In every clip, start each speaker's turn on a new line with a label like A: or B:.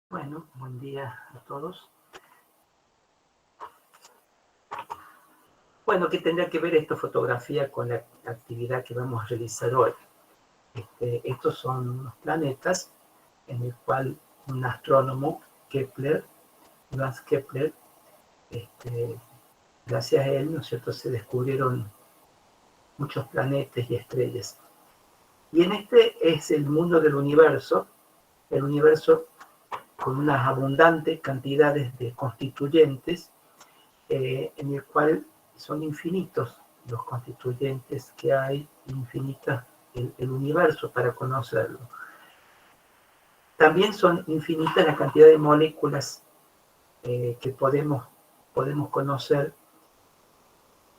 A: Bueno, buen día a todos. Bueno, ¿qué tendría que ver esta fotografía con la actividad que vamos a realizar hoy? Estos son unos planetas en el cual un astrónomo, Johannes Kepler, gracias a él, ¿no es cierto?, se descubrieron muchos planetas y estrellas. Y en este es el mundo del universo, el universo con unas abundantes cantidades de constituyentes, en el cual son infinitos los constituyentes que hay, infinitas el universo para conocerlo. También son infinitas la cantidad de moléculas que podemos conocer,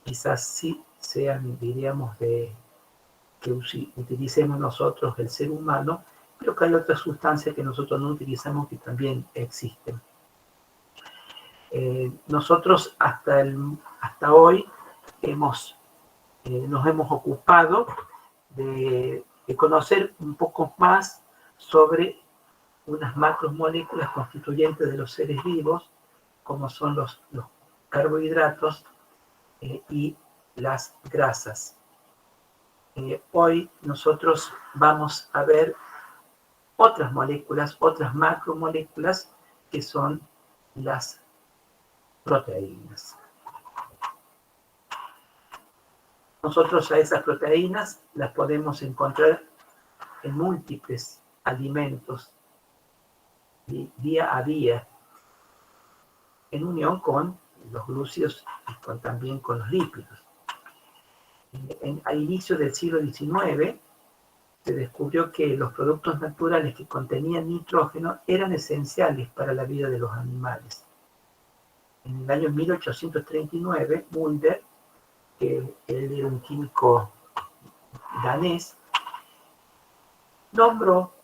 A: quizás sí sean, diríamos, que utilicemos nosotros, el ser humano, pero que hay otras sustancias que nosotros no utilizamos que también existen. Nosotros hasta hoy nos hemos ocupado de conocer un poco más sobre unas macromoléculas constituyentes de los seres vivos, como son los carbohidratos y las grasas. Hoy nosotros vamos a ver otras moléculas, otras macromoléculas, que son las proteínas. Nosotros a esas proteínas las podemos encontrar en múltiples alimentos día a día, en unión con los glúcidos y también con los lípidos. Al inicio del siglo XIX se descubrió que los productos naturales que contenían nitrógeno eran esenciales para la vida de los animales. En el año 1839, Mulder, que él era un químico danés, nombró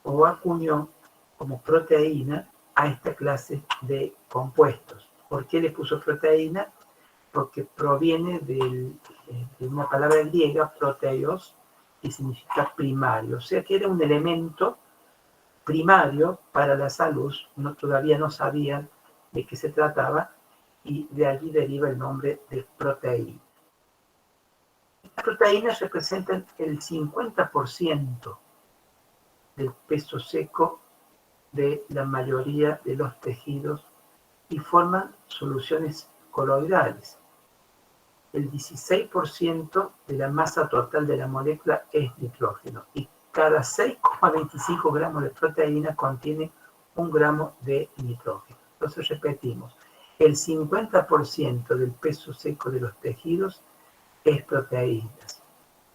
A: o acuñó como proteína a esta clase de compuestos. ¿Por qué le puso proteína? Porque proviene de una palabra griega, proteios, que significa primario, o sea que era un elemento primario para la salud. Todavía no sabían de qué se trataba, y de allí deriva el nombre de proteína. Las proteínas representan el 50% del peso seco de la mayoría de los tejidos y forman soluciones coloidales. El 16% de la masa total de la molécula es nitrógeno, y cada 6,25 gramos de proteína contiene 1 gramo de nitrógeno. Entonces repetimos, el 50% del peso seco de los tejidos es proteínas.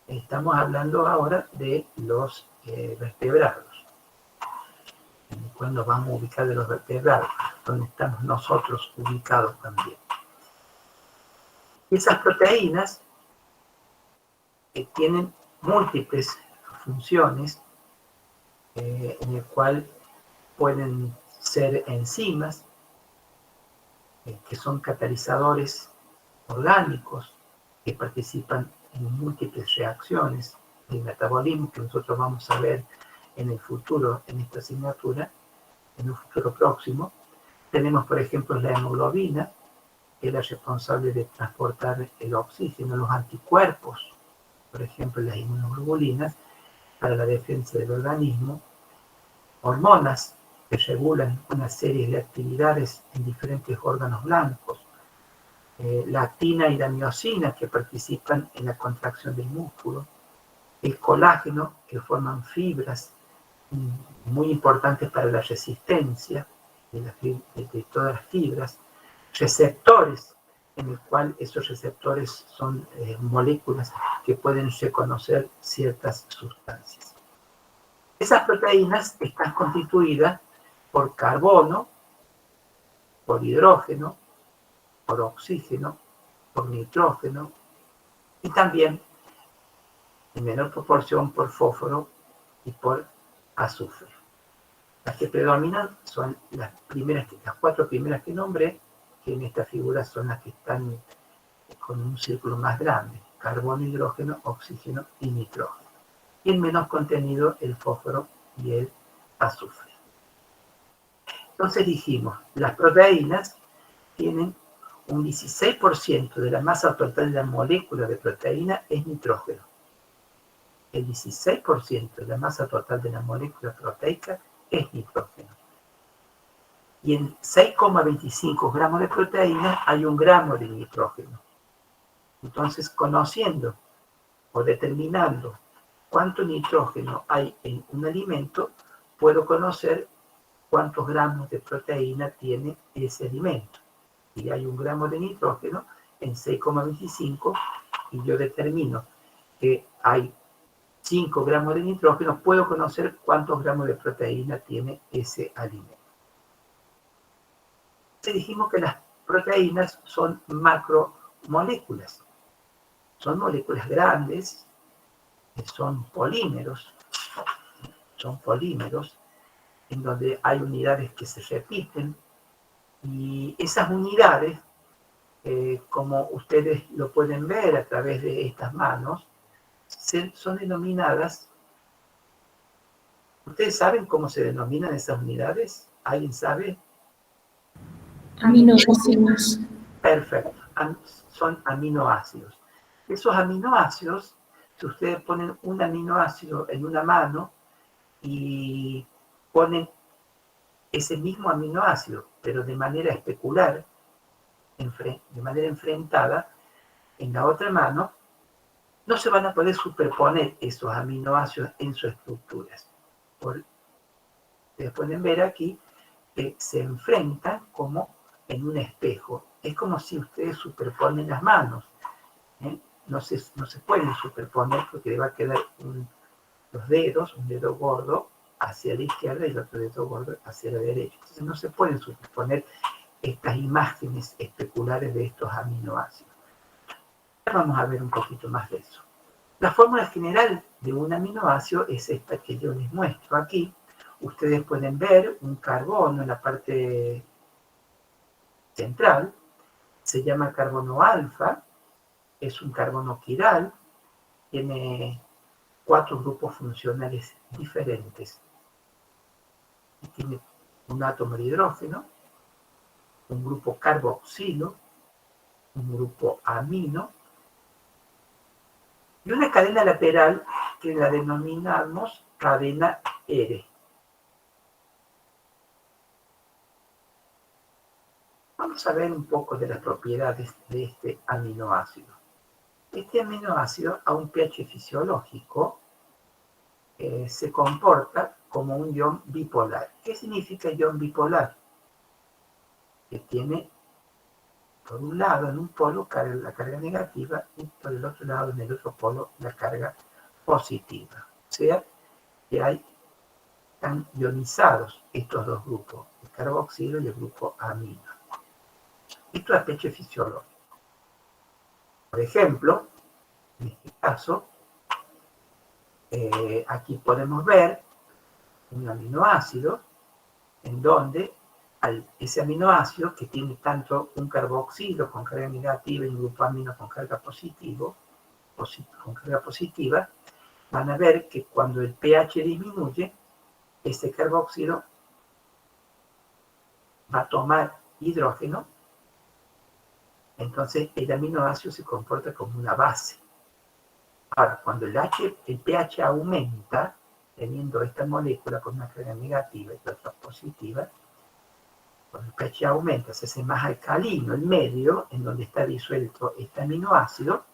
A: Estamos hablando ahora de los vertebrados. Cuando vamos a ubicar de los vertebrados, donde estamos nosotros ubicados también. Esas proteínas tienen múltiples funciones, en el cual pueden ser enzimas, que son catalizadores orgánicos, que participan en múltiples reacciones de metabolismo que nosotros vamos a ver en el futuro, en esta asignatura, en un futuro próximo. Tenemos, por ejemplo, la hemoglobina, que es la responsable de transportar el oxígeno, los anticuerpos, por ejemplo, las inmunoglobulinas, para la defensa del organismo, hormonas que regulan una serie de actividades en diferentes órganos blancos, la actina y la miosina, que participan en la contracción del músculo, el colágeno, que forman fibras muy importantes para la resistencia de todas las fibras, receptores, en el cual esos receptores son moléculas que pueden reconocer ciertas sustancias. Esas proteínas están constituidas por carbono, por hidrógeno, por oxígeno, por nitrógeno y también, en menor proporción, por fósforo y por azufre. Las que predominan son las 4 primeras que nombré, que en esta figura son las que están con un círculo más grande: carbono, hidrógeno, oxígeno y nitrógeno. Y en menos contenido, el fósforo y el azufre. Entonces dijimos, las proteínas tienen un 16% de la masa total de la molécula de proteína es nitrógeno. El 16% de la masa total de la molécula proteica es nitrógeno. Y en 6,25 gramos de proteína hay 1 gramo de nitrógeno. Entonces, conociendo o determinando cuánto nitrógeno hay en un alimento, puedo conocer cuántos gramos de proteína tiene ese alimento. Y hay 1 gramo de nitrógeno en 6,25 y yo determino que hay 5 gramos de nitrógeno, puedo conocer cuántos gramos de proteína tiene ese alimento. Entonces dijimos que las proteínas son macromoléculas. Son moléculas grandes, son polímeros en donde hay unidades que se repiten, y esas unidades, como ustedes lo pueden ver a través de estas manos, son denominadas. ¿Ustedes saben cómo se denominan esas unidades? ¿Alguien sabe?
B: Aminoácidos.
A: Perfecto, son aminoácidos. Esos aminoácidos, si ustedes ponen un aminoácido en una mano y ponen ese mismo aminoácido, pero de manera especular, de manera enfrentada, en la otra mano, no se van a poder superponer esos aminoácidos en sus estructuras. Ustedes pueden ver aquí que se enfrentan como en un espejo. Es como si ustedes superponen las manos. No se pueden superponer porque le va a quedar los dedos, un dedo gordo hacia la izquierda y el otro dedo gordo hacia la derecha. Entonces no se pueden superponer estas imágenes especulares de estos aminoácidos. Vamos a ver un poquito más de eso. La fórmula general de un aminoácido es esta que yo les muestro aquí. Ustedes pueden ver un carbono en la parte central, se llama carbono alfa, es un carbono quiral, tiene 4 grupos funcionales diferentes. Y tiene un átomo de hidrógeno, un grupo carboxilo, un grupo amino, y una cadena lateral que la denominamos cadena R. Vamos a ver un poco de las propiedades de este aminoácido. Este aminoácido, a un pH fisiológico, se comporta como un ion bipolar. ¿Qué significa ion bipolar? Que tiene, por un lado, en un polo la carga negativa y por el otro lado, en el otro polo, la carga positiva. O sea, que están ionizados estos dos grupos, el carboxilo y el grupo amino. Esto es pH fisiológico. Por ejemplo, en este caso, aquí podemos ver un aminoácido en donde ese aminoácido, que tiene tanto un carboxilo con carga negativa y un grupo amino con carga positiva, van a ver que cuando el pH disminuye, este carboxilo va a tomar hidrógeno, entonces el aminoácido se comporta como una base. Ahora, cuando el pH aumenta, teniendo esta molécula con una carga negativa y otra positiva, cuando el pH aumenta, se hace más alcalino el medio en donde está disuelto este aminoácido,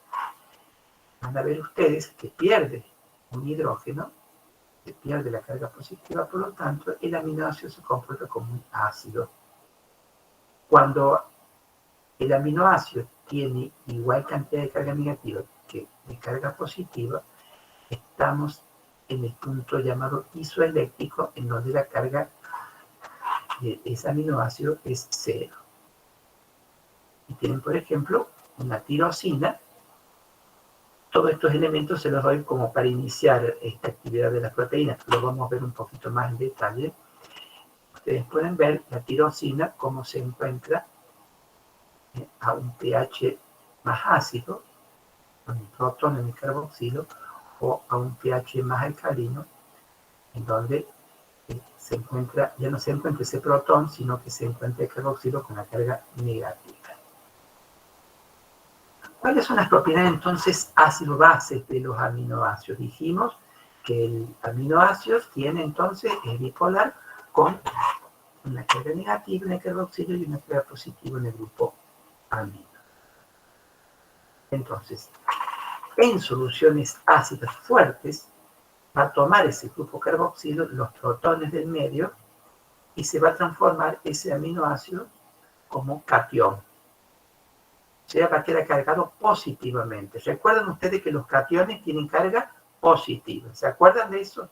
A: van a ver ustedes que pierde un hidrógeno, que pierde la carga positiva, por lo tanto, el aminoácido se comporta como un ácido. Cuando el aminoácido tiene igual cantidad de carga negativa que de carga positiva, estamos en el punto llamado isoeléctrico, en donde la carga de ese aminoácido es 0. Y tienen, por ejemplo, una tirosina. Todos estos elementos se los doy como para iniciar esta actividad de las proteínas. Lo vamos a ver un poquito más en detalle. Ustedes pueden ver la tirosina, cómo se encuentra a un pH más ácido, con el protón en el carboxilo, o a un pH más alcalino, en donde ya no se encuentra ese protón, sino que se encuentra el carboxilo con la carga negativa. ¿Cuáles son las propiedades entonces ácido-base de los aminoácidos? Dijimos que el aminoácido tiene entonces, es bipolar con una carga negativa en el carboxilo y una carga positiva en el grupo amino. Entonces, en soluciones ácidas fuertes, va a tomar ese grupo carboxilo, los protones del medio, y se va a transformar ese aminoácido como catión. O sea, va a quedar cargado positivamente. ¿Recuerdan ustedes que los cationes tienen carga positiva? ¿Se acuerdan de eso?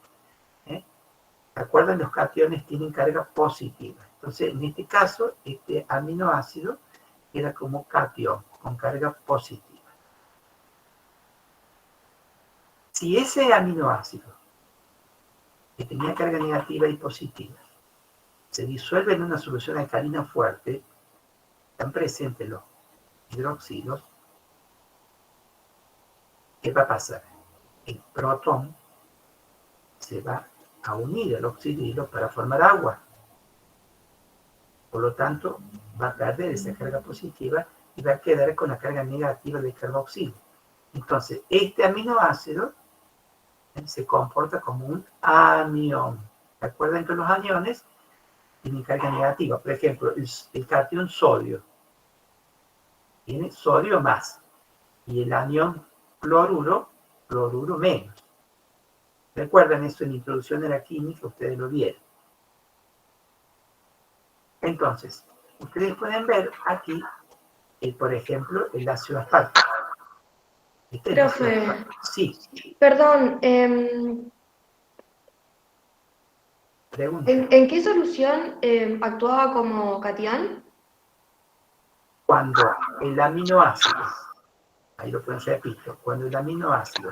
A: ¿Se acuerdan? Los cationes tienen carga positiva. Entonces, en este caso, este aminoácido queda como catión, con carga positiva. Si ese aminoácido, que tenía carga negativa y positiva, se disuelve en una solución alcalina fuerte, están presentes los hidroxilos, ¿qué va a pasar? El protón se va a unir al oxidilo para formar agua. Por lo tanto, va a perder esa carga positiva y va a quedar con la carga negativa del carboxilo. Entonces, este aminoácido se comporta como un anión. ¿Recuerdan que los aniones tienen carga negativa? Por ejemplo, el catión sodio tiene sodio más y el anión cloruro menos. ¿Recuerdan eso en Introducción a la Química? Ustedes lo vieron. Entonces, ustedes pueden ver aquí, por ejemplo, el ácido aspartico.
B: Profe,
A: sí.
B: Perdón,
A: Pregunta.
B: ¿en qué solución actuaba como catión?
A: Cuando el aminoácido, ahí lo pueden repito, cuando el aminoácido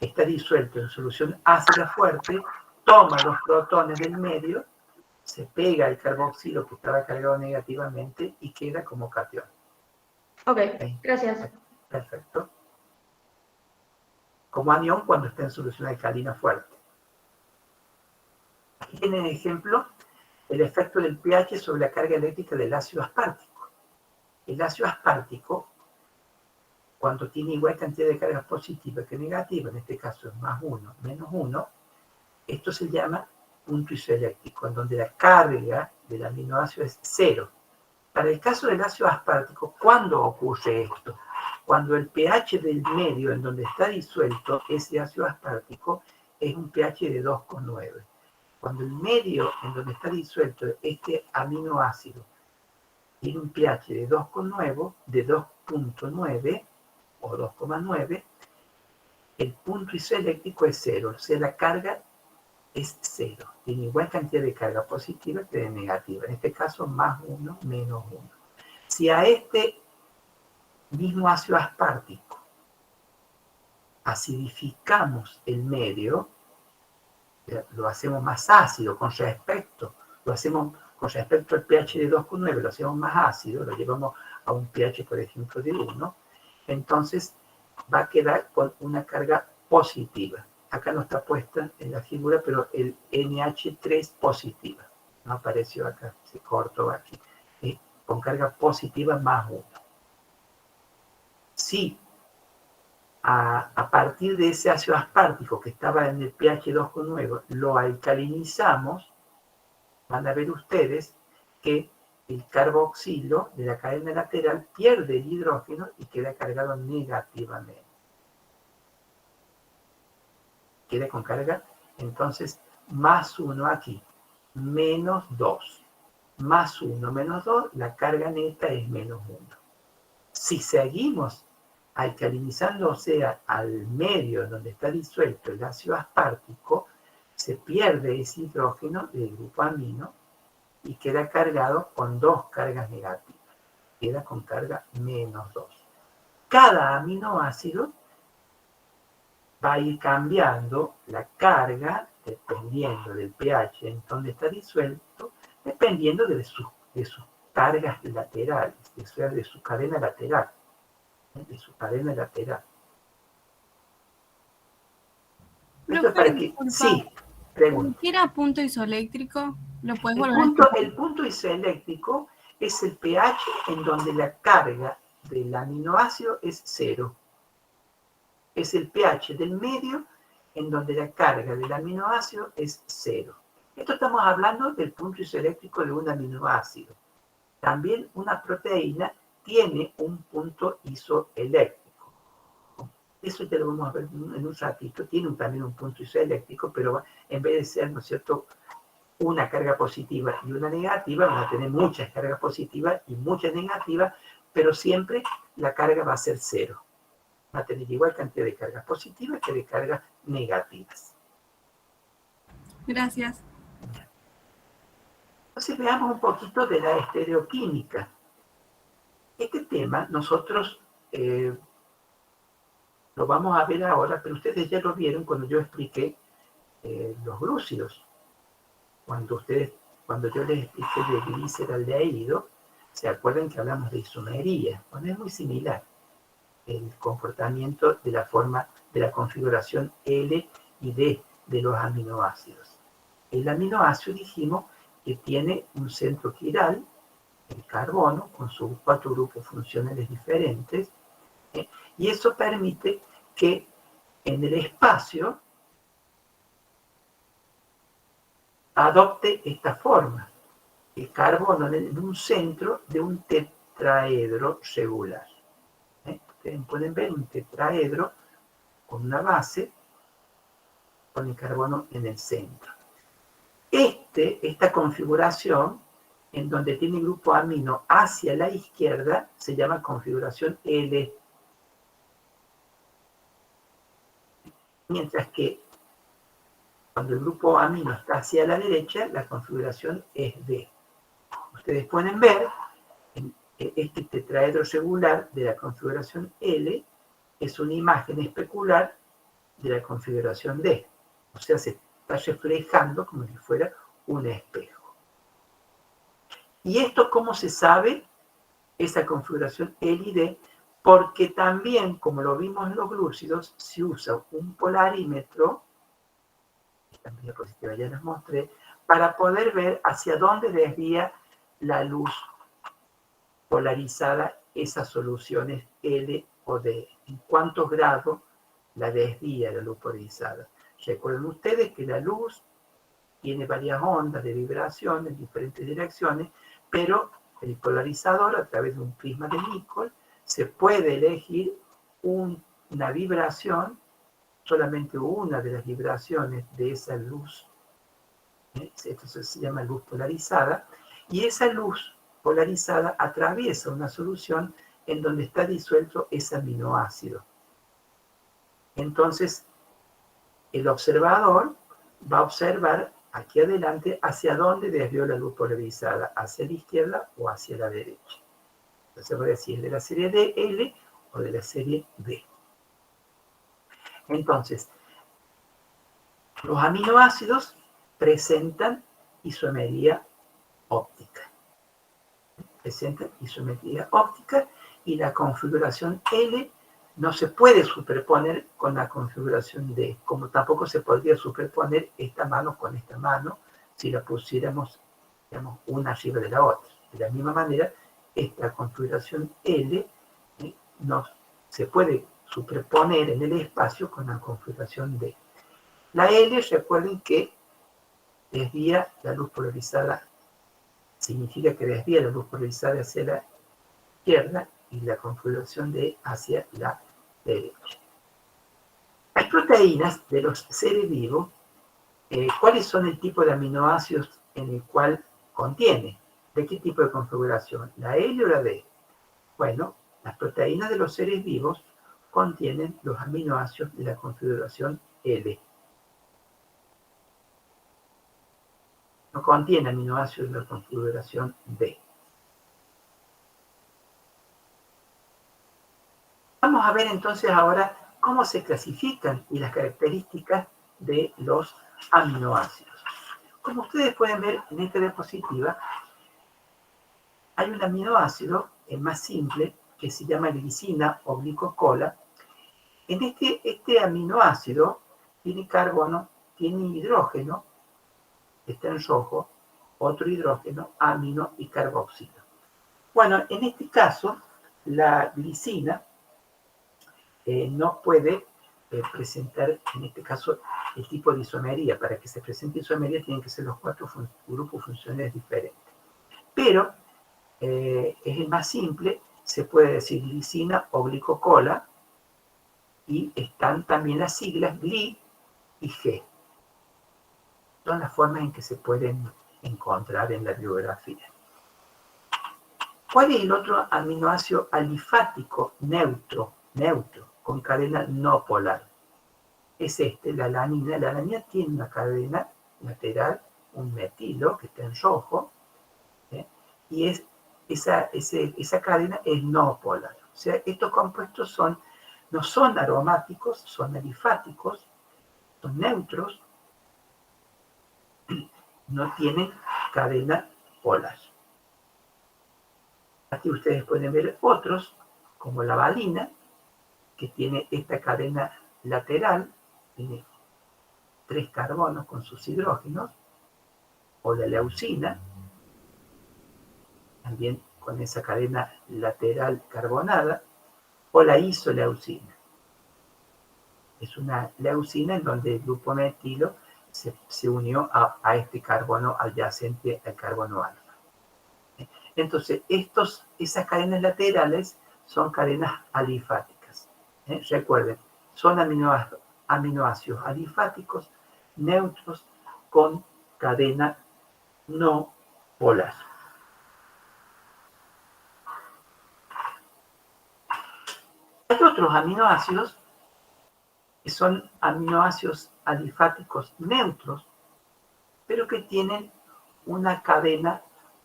A: está disuelto en solución ácida fuerte, toma los protones del medio, se pega al carboxilo que estaba cargado negativamente y queda como catión.
B: Ok, gracias.
A: Perfecto. Como anión cuando está en solución alcalina fuerte. Aquí tienen ejemplo el efecto del pH sobre la carga eléctrica del ácido aspartico. El ácido aspartico, cuando tiene igual cantidad de cargas positivas que negativas, en este caso es más 1, menos 1, esto se llama punto isoeléctrico, en donde la carga del aminoácido es 0. Para el caso del ácido aspartico, ¿cuándo ocurre esto? Cuando el pH del medio en donde está disuelto ese ácido aspartico es un pH de 2,9. Cuando el medio en donde está disuelto este aminoácido tiene un pH de 2,9 o 2,9, el punto isoeléctrico es 0, o sea, la carga es 0. Tiene igual cantidad de carga positiva que de negativa. En este caso, más 1, menos 1. Si a este mismo ácido aspartico acidificamos el medio, lo hacemos más ácido con respecto al pH de 2,9, lo hacemos más ácido, lo llevamos a un pH, por ejemplo, de 1, entonces va a quedar con una carga positiva. Acá no está puesta en la figura, pero el NH3 positiva. No apareció acá, se cortó aquí. Con carga positiva más 1. Sí, a partir de ese ácido aspartico que estaba en el pH 2,9, lo alcalinizamos, van a ver ustedes que el carboxilo de la cadena lateral pierde el hidrógeno y queda cargado negativamente. Queda con carga, entonces, más 1 aquí, menos 2. Más 1 menos 2, la carga neta es menos 1. Si seguimos alcalinizando, o sea, al medio donde está disuelto el ácido aspartico, se pierde ese hidrógeno del grupo amino y queda cargado con 2 cargas negativas. Queda con carga menos 2. Cada aminoácido va a ir cambiando la carga dependiendo del pH en donde está disuelto, dependiendo de sus cargas laterales, o sea, de su cadena lateral.
C: Profe,
A: Esto es para que... Sí. Pregunto.
C: ¿Qué era punto isoeléctrico? ¿Lo puedes volver a explicar?
A: El punto isoeléctrico es el pH en donde la carga del aminoácido es 0. Es el pH del medio en donde la carga del aminoácido es 0. Esto estamos hablando del punto isoeléctrico de un aminoácido. También una proteína tiene un punto isoeléctrico. Eso ya lo vamos a ver en un ratito. Tiene también un punto isoeléctrico, pero en vez de ser, ¿no es cierto?, una carga positiva y una negativa, vamos a tener muchas cargas positivas y muchas negativas, pero siempre la carga va a ser 0. Va a tener igual cantidad de cargas positivas que de cargas negativas.
C: Gracias.
A: Entonces veamos un poquito de la estereoquímica. Este tema nosotros lo vamos a ver ahora, pero ustedes ya lo vieron cuando yo expliqué los glúcidos. Cuando yo les expliqué de gliceraldehído, se acuerdan que hablamos de isomería. Bueno, es muy similar el comportamiento de la forma de la configuración L y D de los aminoácidos. El aminoácido dijimos que tiene un centro quiral, el carbono, con sus 4 grupos funcionales diferentes, y eso permite que en el espacio adopte esta forma, el carbono en un centro de un tetraedro regular. Ustedes pueden ver un tetraedro con una base con el carbono en el centro. Esta configuración, en donde tiene el grupo amino hacia la izquierda, se llama configuración L. Mientras que cuando el grupo amino está hacia la derecha, la configuración es D. Ustedes pueden ver este tetraedro regular de la configuración L es una imagen especular de la configuración D. O sea, se está reflejando como si fuera un espejo. ¿Y esto cómo se sabe? Esa configuración L y D, porque también, como lo vimos en los glúcidos, se usa un polarímetro, esta diapositiva ya les mostré, para poder ver hacia dónde desvía la luz polarizada esas soluciones L o D. En cuántos grados la desvía la luz polarizada. Recuerden ustedes que la luz tiene varias ondas de vibración en diferentes direcciones, pero el polarizador, a través de un prisma de Nichols, se puede elegir una vibración, solamente una de las vibraciones de esa luz. Esto se llama luz polarizada, y esa luz polarizada atraviesa una solución en donde está disuelto ese aminoácido. Entonces, el observador va a observar aquí adelante hacia dónde desvió la luz polarizada, hacia la izquierda o hacia la derecha. Entonces voy a decir de la serie DL o de la serie D. Entonces, los aminoácidos presentan isomería óptica. Presentan isometría óptica y la configuración L no se puede superponer con la configuración D, como tampoco se podría superponer esta mano con esta mano si la pusiéramos, digamos, una arriba de la otra. De la misma manera, esta configuración L no se puede superponer en el espacio con la configuración D. La L, recuerden que desvía la luz polarizada, significa que desvía la luz polarizada hacia la izquierda y la configuración D hacia la derecha. Las proteínas de los seres vivos, ¿cuáles son el tipo de aminoácidos en el cual contiene? ¿De qué tipo de configuración? ¿La L o la D? Bueno, las proteínas de los seres vivos contienen los aminoácidos de la configuración L. No contiene aminoácidos de la configuración D. Vamos a ver entonces ahora cómo se clasifican y las características de los aminoácidos. Como ustedes pueden ver en esta diapositiva, hay un aminoácido, el más simple, que se llama glicina o glicocola. En este aminoácido tiene carbono tiene hidrógeno, está en rojo, otro hidrógeno, amino y carboxilo. Bueno, en este caso, la glicina no puede presentar, en este caso, el tipo de isomería. Para que se presente isomería tienen que ser los 4 grupos funcionales diferentes. Pero es el más simple, se puede decir glicina o glicocola, y están también las siglas GLI y G. Son las formas en que se pueden encontrar en la bibliografía. ¿Cuál es el otro aminoácido alifático neutro, con cadena no polar? Es la alanina. La alanina tiene una cadena lateral, un metilo que está en rojo, y esa cadena es no polar. O sea, estos compuestos no son aromáticos, son alifáticos, son neutros, no tienen cadena polar. Aquí ustedes pueden ver otros, como la valina, que tiene esta cadena lateral, tiene 3 carbonos con sus hidrógenos, o la leucina, también con esa cadena lateral carbonada, o la isoleucina. Es una leucina en donde el grupo metilo se unió a este carbono adyacente al carbono alfa. Entonces, esas cadenas laterales son cadenas alifáticas. Recuerden, son aminoácidos alifáticos neutros con cadena no polar. Hay otros aminoácidos que son aminoácidos alifáticos neutros, pero que tienen una cadena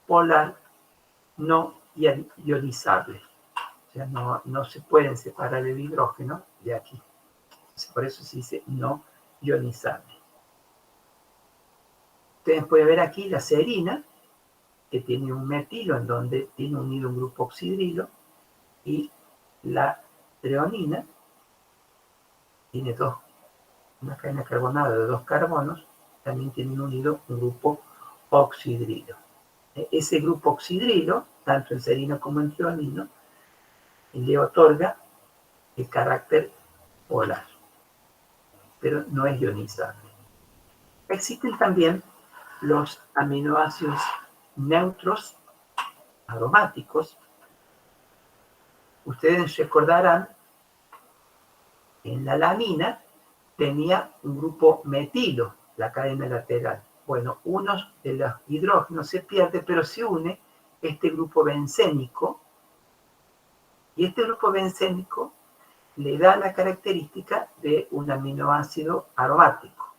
A: polar no ionizable. O sea, no se pueden separar el hidrógeno de aquí. Por eso se dice no ionizable. Ustedes pueden ver aquí la serina, que tiene un metilo en donde tiene unido un grupo oxidrilo, y la treonina tiene una cadena carbonada de 2 carbonos, también tiene unido un grupo oxidrilo. Ese grupo oxidrilo, tanto en serina como en treonino, le otorga el carácter polar, pero no es ionizable. Existen también los aminoácidos neutros aromáticos. Ustedes recordarán, en la alanina tenía un grupo metilo, la cadena lateral. Bueno, uno de los hidrógenos se pierde, pero se une este grupo bencénico, y este grupo bencénico le da la característica de un aminoácido aromático.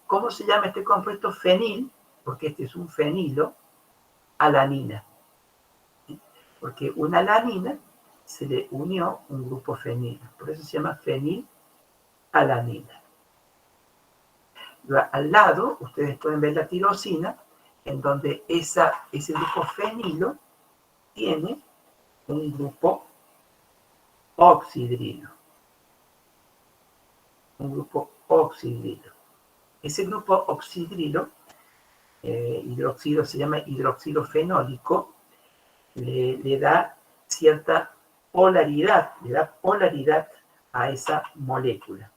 A: ¿Cómo se llama este compuesto? Fenil, porque este es un fenilo, alanina. Porque una alanina se le unió un grupo fenil, por eso se llama fenilalanina. Al lado, ustedes pueden ver la tirosina, en donde ese grupo fenilo tiene un grupo oxidrilo. Un grupo oxidrilo. Ese grupo oxidrilo, hidroxilo, se llama hidroxilo fenólico, le da cierta polaridad, a esa molécula.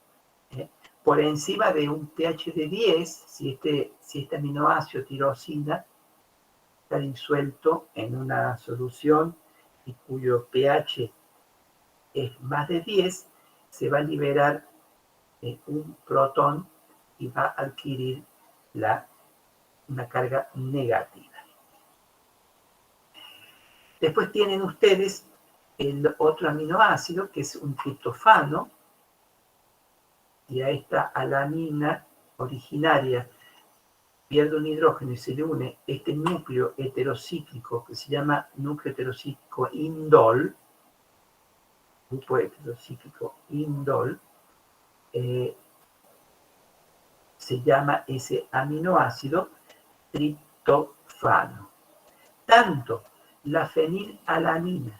A: Por encima de un pH de 10, si este aminoácido tirosina está disuelto en una solución y cuyo pH es más de 10, se va a liberar un protón y va a adquirir una carga negativa. Después tienen ustedes el otro aminoácido, que es un triptofano, y a esta alanina originaria pierde un hidrógeno y se le une este núcleo heterocíclico que se llama núcleo heterocíclico indol, grupo heterocíclico indol, se llama ese aminoácido triptofano. Tanto la fenilalanina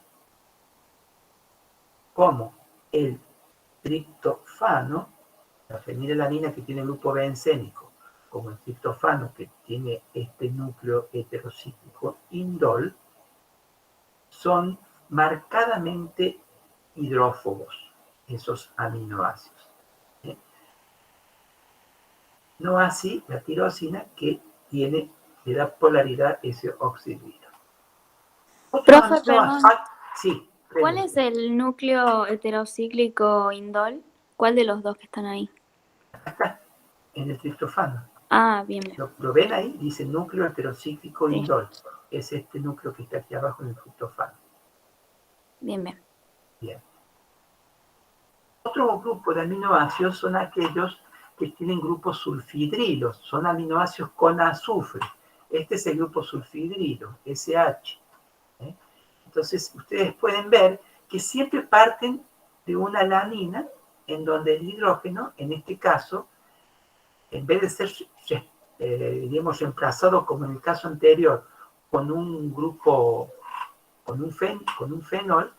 A: como el triptofano La fenilalanina, que tiene el grupo bencénico, como el triptofano, que tiene este núcleo heterocíclico indol, son marcadamente hidrófobos, esos aminoácidos. No así la tirosina, que le da polaridad ese oxidilo.
D: Profe, perdón,
A: Sí,
D: ¿cuál es el núcleo heterocíclico indol? ¿Cuál de los dos que están ahí?
A: acá, en el triptofano.
D: Ah, bien, bien.
A: ¿Lo ven ahí? Dice núcleo heterocíclico
D: Sí.
A: indol. Es este núcleo que está aquí abajo en el triptofano.
D: Bien, bien.
A: Bien. Otro grupo de aminoácidos son aquellos que tienen grupos sulfidrilos. Son aminoácidos con azufre. Este es el grupo sulfidrilo, SH. Entonces, ustedes pueden ver que siempre parten de una alanina en donde el hidrógeno, en este caso, en vez de ser, digamos, reemplazado como en el caso anterior con un grupo, con un fenol,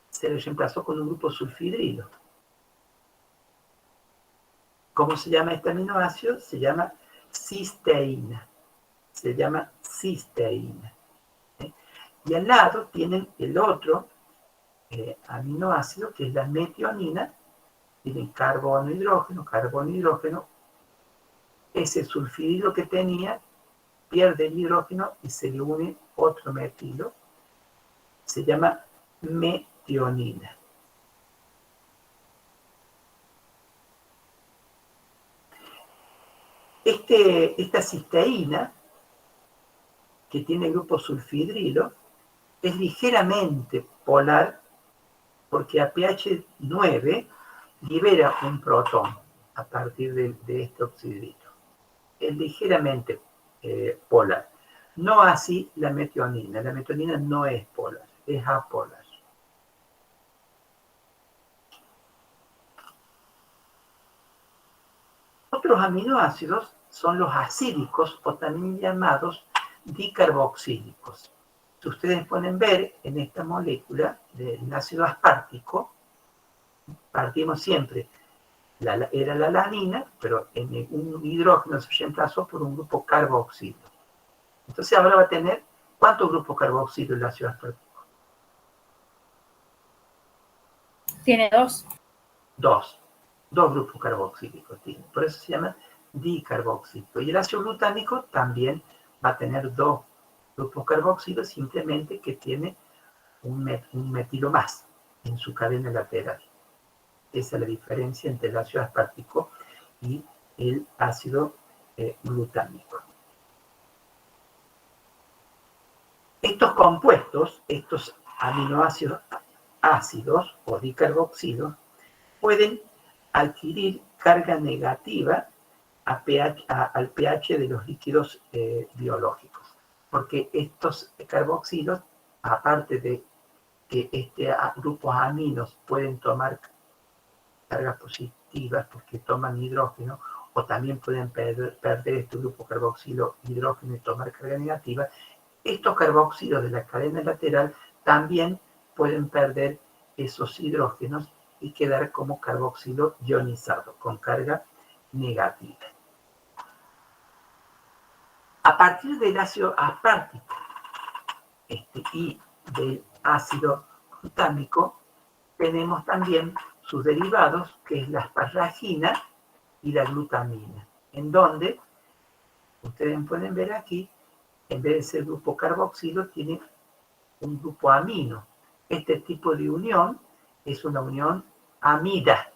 A: se le reemplazó con un grupo sulfidrilo. ¿Cómo se llama este aminoácido? Se llama cisteína. Se llama cisteína. Y al lado tienen el otro aminoácido, que es la metionina. Tienen carbono, hidrógeno. Ese sulfidilo que tenía pierde el hidrógeno y se le une otro metilo. Se llama metionina. Esta cisteína, que tiene el grupo sulfidrilo, es ligeramente polar porque a pH 9 libera un protón a partir de este oxidrilo. Es ligeramente polar. No así la metionina. La metionina no es polar, es apolar. Otros aminoácidos son los acídicos, o también llamados dicarboxílicos. Si ustedes pueden ver en esta molécula del ácido aspartico, partimos siempre, era la alanina, pero en un hidrógeno se reemplazó por un grupo carboxilo. Entonces ahora va a tener, ¿cuántos grupos carboxilo el ácido aspartico?
E: Tiene dos.
A: Dos grupos carboxílicos tiene. Por eso se llama dicarboxílico. Y el ácido glutámico también va a tener dos grupos carboxílicos, simplemente que tiene un metilo más en su cadena lateral. Esa es la diferencia entre el ácido aspartico y el ácido glutámico. Estos compuestos, estos aminoácidos ácidos o dicarboxilos, pueden adquirir carga negativa al pH de los líquidos biológicos, porque estos carboxilos, aparte de que grupos aminos pueden tomar cargas positivas porque toman hidrógeno, o también pueden perder este grupo carboxilo hidrógeno y tomar carga negativa, estos carboxilos de la cadena lateral también pueden perder esos hidrógenos y quedar como carboxilo ionizado, con carga negativa. A partir del ácido aspartico y del ácido glutámico, tenemos también sus derivados, que es la asparagina y la glutamina, en donde, ustedes pueden ver aquí, en vez de ser grupo carboxilo, tiene un grupo amino. Este tipo de unión es una unión amida.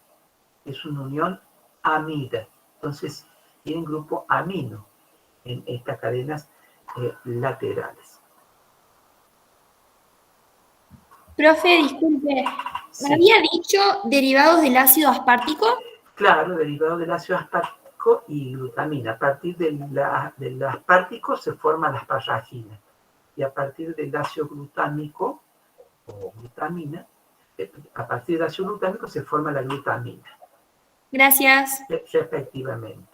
A: Es una unión amida. Entonces, tienen grupo amino en estas cadenas laterales.
B: Profe, disculpe,
A: Sí.
B: ¿me había dicho derivados del ácido aspartico?
A: Claro, derivado del ácido aspartico y glutamina. A partir del aspartico se forma la asparagina. Y a partir del ácido glutámico o glutamina, a partir del ácido glutámico se forma la glutamina.
B: Gracias.
A: Respectivamente.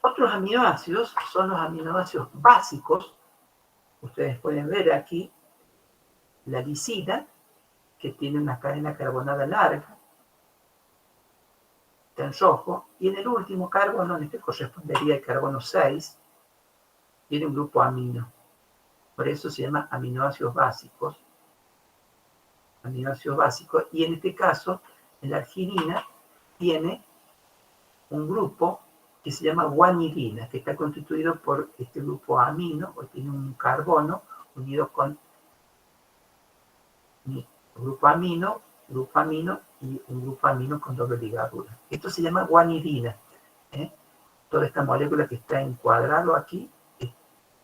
A: Otros aminoácidos son los aminoácidos básicos, ustedes pueden ver aquí la lisina, que tiene una cadena carbonada larga, está en rojo, y en el último carbono, en este correspondería al carbono 6, tiene un grupo amino. Por eso se llama aminoácidos básicos. Aminoácidos básicos, y en este caso, en la arginina, tiene un grupo que se llama guanidina, que está constituido por este grupo amino, o tiene un carbono unido con grupo amino y un grupo amino con doble ligadura. Esto se llama guanidina. Toda esta molécula que está encuadrado aquí,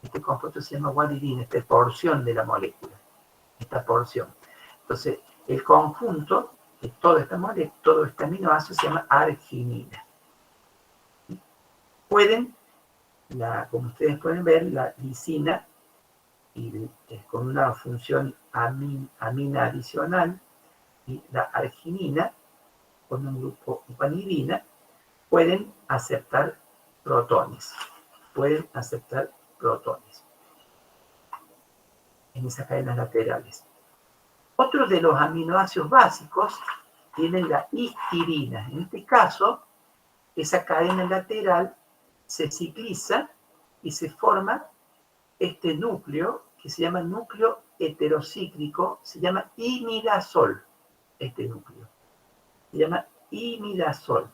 A: este compuesto se llama guanidina, esta porción de la molécula, esta porción. Entonces, el conjunto de toda esta molécula, todo este aminoácido se llama arginina. Como ustedes pueden ver, la lisina y con una función amina adicional y la arginina con un grupo guanidina pueden aceptar protones. En esas cadenas laterales. Otro de los aminoácidos básicos tiene la histidina. En este caso, esa cadena lateral se cicliza y se forma este núcleo que se llama núcleo heterocíclico, se llama imidazol, este núcleo. Se llama imidazol.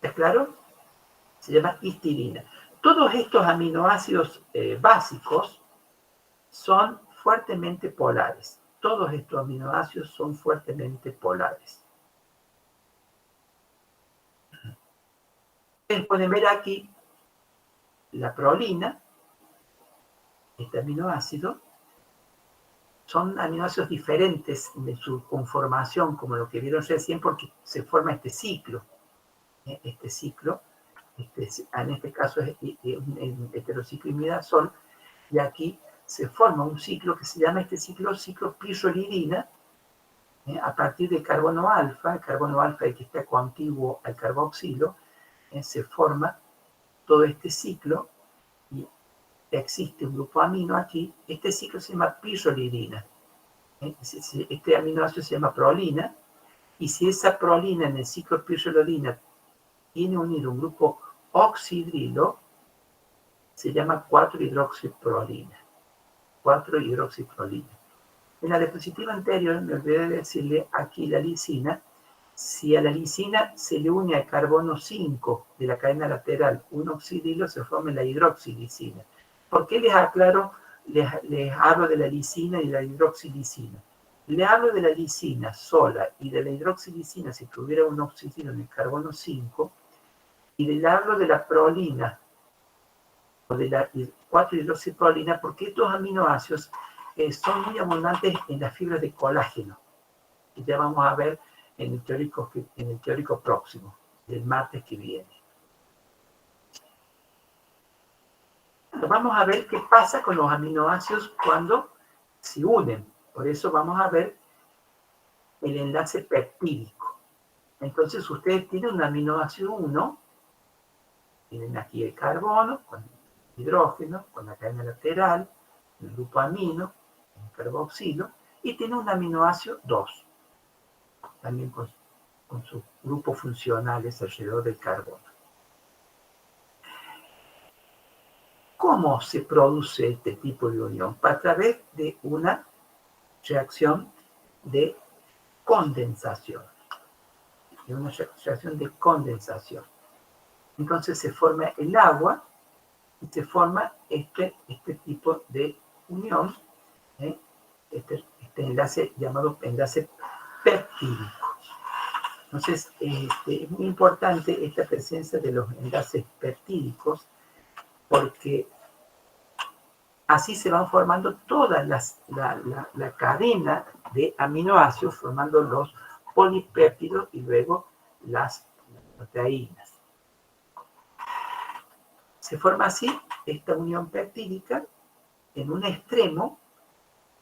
A: ¿Está claro? Se llama histidina. Todos estos aminoácidos básicos son fuertemente polares. Todos estos aminoácidos son fuertemente polares. Ustedes pueden ver aquí la prolina, este aminoácido. Son aminoácidos diferentes de su conformación, como lo que vieron recién, porque se forma este ciclo. Este ciclo, en este caso es un heterociclo imidazol, y aquí se forma un ciclo que se llama ciclo pirrolidina, a partir del carbono alfa. El carbono alfa es el que está contiguo al carboxilo, se forma todo este ciclo y existe un grupo amino aquí. Este ciclo se llama pirrolidina. Este aminoácido se llama prolina, y si esa prolina en el ciclo pirrolidina tiene unido un grupo oxidrilo, se llama 4-hidroxiprolina. 4-hidroxiprolina. En la diapositiva anterior me olvidé de decirle aquí la lisina. Si a la lisina se le une al carbono 5 de la cadena lateral un oxidrilo, se forma la hidroxilisina. ¿Por qué les aclaro, les hablo de la lisina y la hidroxilisina? Le hablo de la lisina sola y de la hidroxilisina si tuviera un oxidrilo en el carbono 5, y le hablo de la prolina o de la 4-hidroxiprolina porque estos aminoácidos son muy abundantes en las fibras de colágeno, que ya vamos a ver en el teórico próximo, del martes que viene. Vamos a ver qué pasa con los aminoácidos cuando se unen. Por eso vamos a ver el enlace peptídico. Entonces ustedes tienen un aminoácido 1, tienen aquí el carbono con el hidrógeno, con la cadena lateral, el grupo amino, el carboxilo, y tienen un aminoácido 2, también con sus grupos funcionales alrededor del carbono. ¿Cómo se produce este tipo de unión? A través de una reacción de condensación. Entonces se forma el agua y se forma este tipo de unión, este enlace llamado enlace peptídico. Entonces es muy importante esta presencia de los enlaces peptídicos porque así se van formando toda la cadena de aminoácidos, formando los polipéptidos y luego las proteínas. Se forma así esta unión peptídica. En un extremo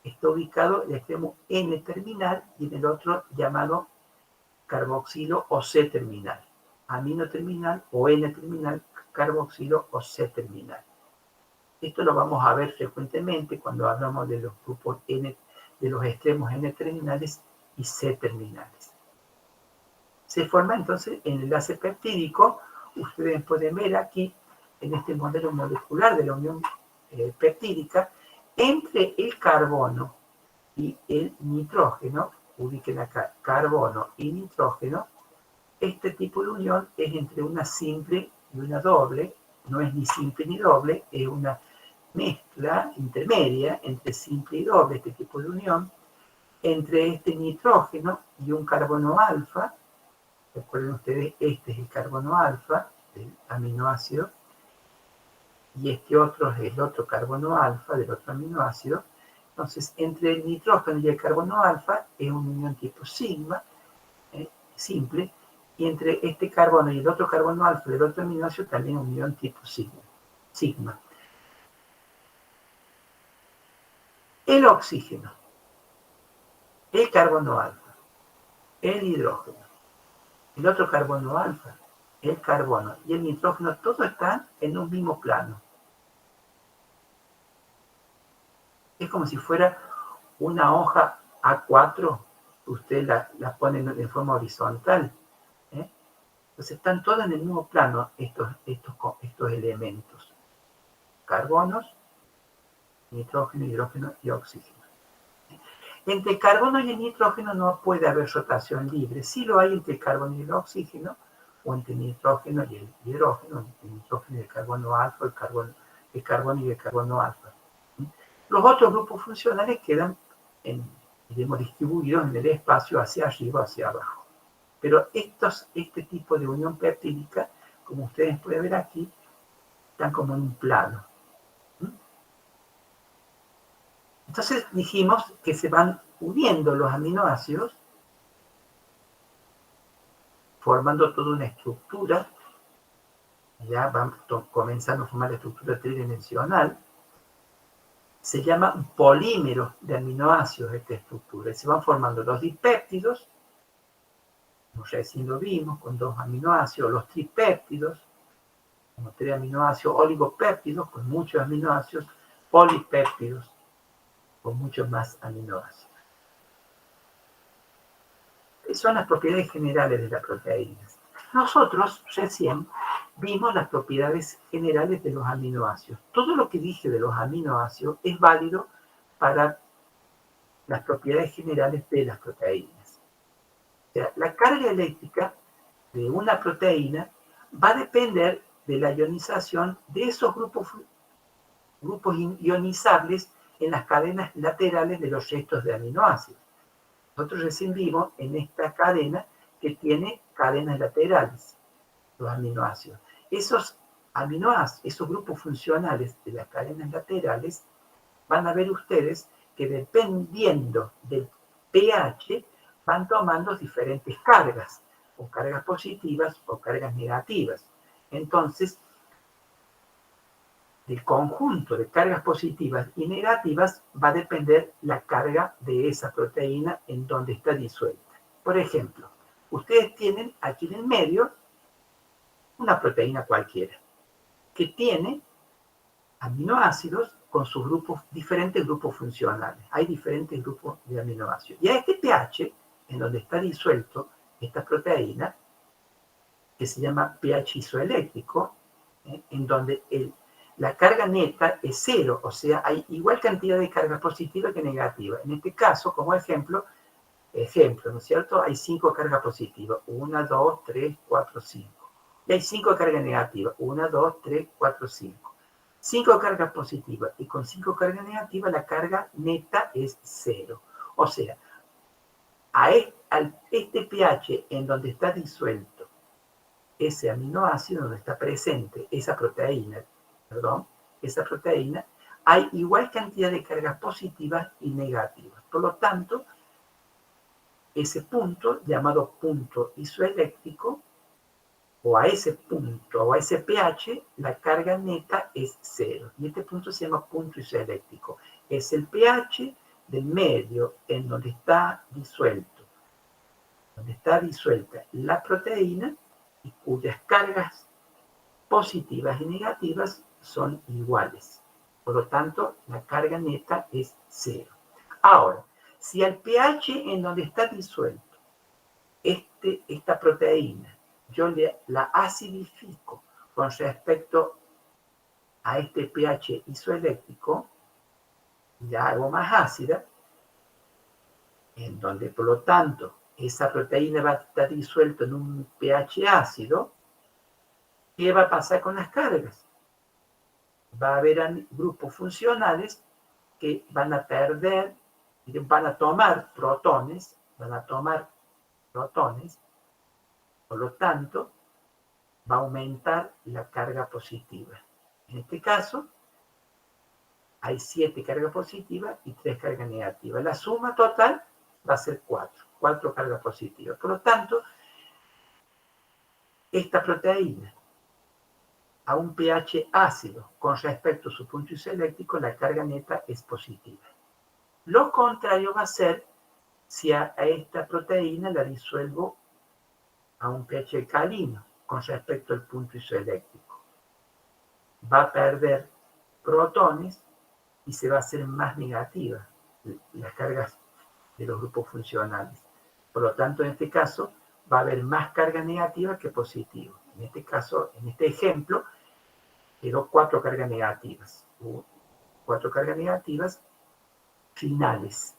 A: está ubicado el extremo N terminal y en el otro llamado carboxilo o C terminal. amino terminal o N terminal carboxilo o C terminal. Esto lo vamos a ver frecuentemente cuando hablamos de los grupos N, de los extremos N terminales y C terminales. Se forma entonces el enlace peptídico. Ustedes pueden ver aquí en este modelo molecular de la unión peptídica entre el carbono y el nitrógeno. Ubiquen acá, carbono y nitrógeno. Este tipo de unión es entre una simple y una doble. No es ni simple ni doble, es una mezcla intermedia entre simple y doble, este tipo de unión, entre este nitrógeno y un carbono alfa. Recuerden ustedes, este es el carbono alfa del aminoácido, y este otro es el otro carbono alfa del otro aminoácido. Entonces, entre el nitrógeno y el carbono alfa es una unión tipo sigma, simple, y entre este carbono y el otro carbono alfa del otro aminoácido también una unión tipo sigma. El oxígeno, el carbono alfa, el hidrógeno, el otro carbono alfa, el carbono y el nitrógeno, todos están en un mismo plano. Es como si fuera una hoja A4, usted la pone en forma horizontal. Entonces están todos en el mismo plano estos elementos. Carbonos, nitrógeno, hidrógeno y oxígeno. Entre el carbono y el nitrógeno no puede haber rotación libre. Sí lo hay entre el carbono y el oxígeno, o entre el nitrógeno y el hidrógeno, entre el nitrógeno y el carbono alfa, el carbono y el carbono alfa. Los otros grupos funcionales quedan distribuidos en el espacio hacia arriba o hacia abajo. Pero este tipo de unión peptídica, como ustedes pueden ver aquí, están como en un plano. Entonces dijimos que se van uniendo los aminoácidos, formando toda una estructura. Ya van comenzando a formar la estructura tridimensional. Se llama un polímero de aminoácidos esta estructura. Y se van formando los dipéptidos, como recién lo vimos, con 2 aminoácidos, los tripéptidos, como 3 aminoácidos, oligopéptidos, con muchos aminoácidos, polipéptidos, con muchos más aminoácidos. Esas son las propiedades generales de las proteínas. Nosotros recién vimos las propiedades generales de los aminoácidos. Todo lo que dije de los aminoácidos es válido para las propiedades generales de las proteínas. O sea, la carga eléctrica de una proteína va a depender de la ionización de esos grupos ionizables en las cadenas laterales de los restos de aminoácidos. Nosotros recién vimos en esta cadena que tiene cadenas laterales, los aminoácidos. Esos aminoácidos, esos grupos funcionales de las cadenas laterales, van a ver ustedes que dependiendo del pH van tomando diferentes cargas, o cargas positivas o cargas negativas. Entonces, del conjunto de cargas positivas y negativas va a depender la carga de esa proteína en donde está disuelta. Por ejemplo, ustedes tienen aquí en el medio una proteína cualquiera que tiene aminoácidos con sus diferentes grupos funcionales. Hay diferentes grupos de aminoácidos. Y a este pH, en donde está disuelto esta proteína, que se llama pH isoeléctrico, en donde la carga neta es 0, o sea, hay igual cantidad de carga positiva que negativa. En este caso, como ejemplo, ¿no es cierto? Hay 5 cargas positivas, 1, 2, 3, 4, 5. Y hay 5 cargas negativas, 1, 2, 3, 4, 5. 5 cargas positivas y con 5 cargas negativas la carga neta es 0. O sea, a este pH en donde está disuelto ese aminoácido, donde está presente esa proteína, hay igual cantidad de cargas positivas y negativas. Por lo tanto, ese punto, llamado punto isoeléctrico, o a ese punto, o a ese pH, la carga neta es 0. Y este punto se llama punto isoeléctrico. Es el pH del medio en donde está disuelta la proteína, y cuyas cargas positivas y negativas son iguales. Por lo tanto, la carga neta es 0. Ahora, si al pH en donde está disuelto esta proteína, yo la acidifico con respecto a este pH isoeléctrico, ya hago más ácida, en donde por lo tanto esa proteína va a estar disuelta en un pH ácido, ¿qué va a pasar con las cargas? Va a haber grupos funcionales que van a perder, van a tomar protones, por lo tanto, va a aumentar la carga positiva. En este caso, hay 7 cargas positivas y 3 cargas negativas. La suma total va a ser 4 cargas positivas. Por lo tanto, esta proteína a un pH ácido con respecto a su punto isoeléctrico, la carga neta es positiva. Lo contrario va a ser si a esta proteína la disuelvo a un pH alcalino con respecto al punto isoeléctrico. Va a perder protones y se va a hacer más negativa las cargas de los grupos funcionales. Por lo tanto, en este caso, va a haber más carga negativa que positiva. En este caso, en este ejemplo, quedó 4 cargas negativas. 4 cargas negativas finales.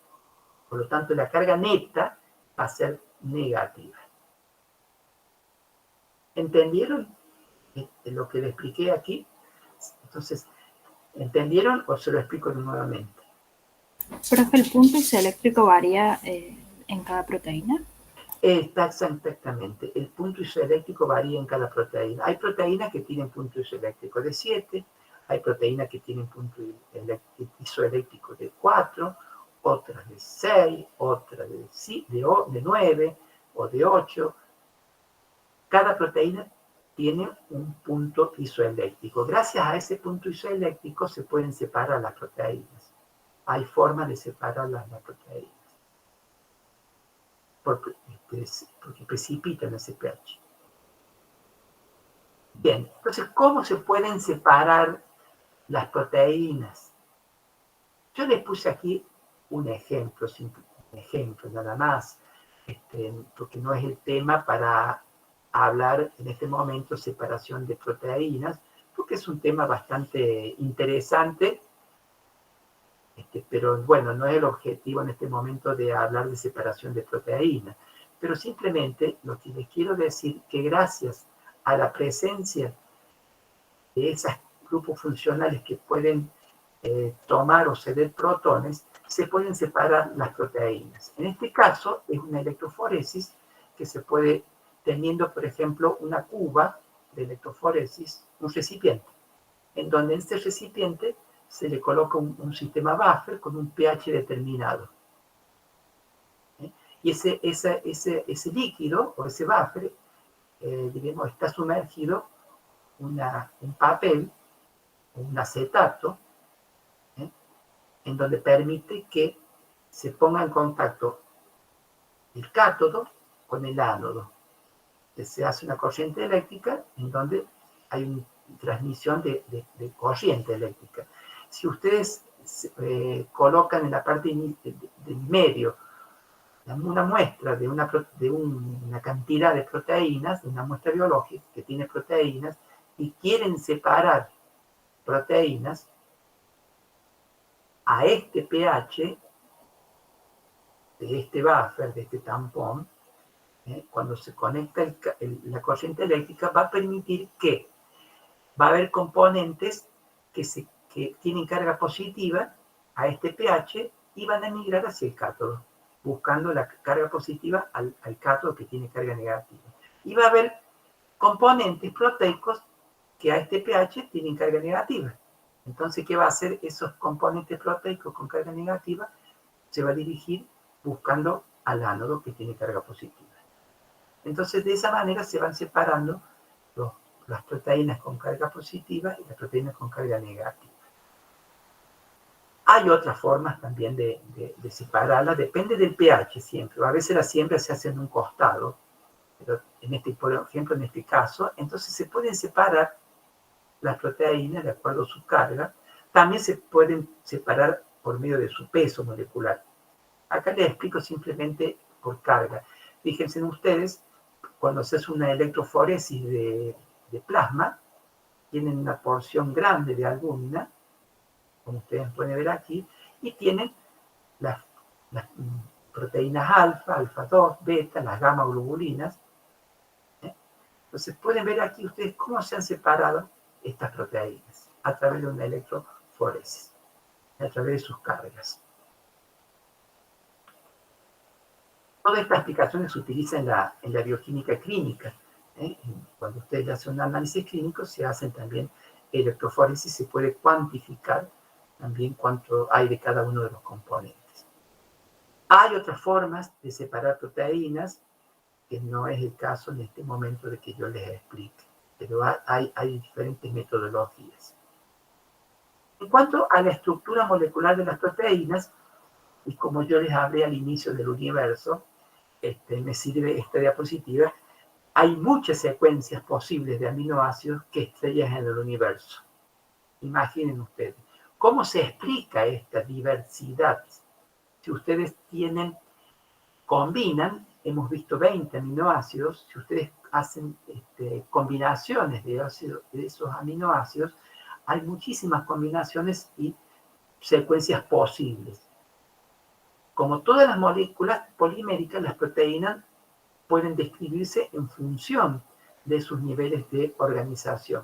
A: Por lo tanto, la carga neta va a ser negativa. ¿Entendieron lo que les expliqué aquí? Entonces, ¿entendieron o se lo explico nuevamente?
E: Profe, ¿el punto isoeléctrico varía en cada proteína?
A: Exactamente. El punto isoeléctrico varía en cada proteína. Hay proteínas que tienen punto isoeléctrico de 7, hay proteínas que tienen punto isoeléctrico de 4, otras de 6, otras de 9 o de 8. Cada proteína tiene un punto isoeléctrico. Gracias a ese punto isoeléctrico se pueden separar las proteínas. Hay formas de separar las proteínas. Porque precipitan ese pH. Bien, entonces, ¿cómo se pueden separar las proteínas? Yo les puse aquí un ejemplo nada más, porque no es el tema para hablar en este momento de separación de proteínas, porque es un tema bastante interesante, pero bueno, no es el objetivo en este momento de hablar de separación de proteínas, pero simplemente lo que les quiero decir que gracias a la presencia de esos grupos funcionales que pueden tomar o ceder protones, se pueden separar las proteínas. En este caso es una electroforesis que se puede, teniendo por ejemplo una cuba de electroforesis, un recipiente, en donde en este recipiente se le coloca un sistema buffer con un pH determinado. Y ese líquido o ese buffer, digamos, está sumergido un papel, un acetato, en donde permite que se ponga en contacto el cátodo con el ánodo. Se hace una corriente eléctrica en donde hay una transmisión de corriente eléctrica. Si ustedes colocan en la parte del medio una muestra de una cantidad de proteínas, de una muestra biológica que tiene proteínas, y quieren separar proteínas a este pH de este buffer, de este tampón, cuando se conecta la corriente eléctrica, va a permitir que va a haber componentes que tienen carga positiva a este pH y van a migrar hacia el cátodo, buscando la carga positiva al cátodo que tiene carga negativa. Y va a haber componentes proteicos que a este pH tienen carga negativa. Entonces, ¿qué va a hacer esos componentes proteicos con carga negativa? Se va a dirigir buscando al ánodo que tiene carga positiva. Entonces, de esa manera se van separando las proteínas con carga positiva y las proteínas con carga negativa. Hay otras formas también de separarlas, depende del pH siempre. A veces la siembra se hace en un costado, Pero por ejemplo, en este caso, entonces se pueden separar las proteínas de acuerdo a su carga. También se pueden separar por medio de su peso molecular. Acá les explico simplemente por carga. Fíjense en ustedes, cuando se hace una electroforesis de plasma, tienen una porción grande de albúmina, como ustedes pueden ver aquí, y tienen las proteínas alfa, alfa 2, beta, las gamma globulinas. Entonces pueden ver aquí ustedes cómo se han separado estas proteínas a través de una electroforesis, a través de sus cargas. Toda esta explicación se utiliza en la bioquímica clínica. Cuando ustedes hacen un análisis clínico, se hacen también electroforesis, se puede cuantificar también cuánto hay de cada uno de los componentes. Hay otras formas de separar proteínas, que no es el caso en este momento de que yo les explique, pero hay diferentes metodologías. En cuanto a la estructura molecular de las proteínas, y como yo les hablé al inicio del universo, me sirve esta diapositiva, hay muchas secuencias posibles de aminoácidos que estrellas en el universo. Imaginen ustedes, ¿cómo se explica esta diversidad? Si ustedes combinan, hemos visto 20 aminoácidos, si ustedes hacen combinaciones de esos aminoácidos, hay muchísimas combinaciones y secuencias posibles. Como todas las moléculas poliméricas, las proteínas pueden describirse en función de sus niveles de organización.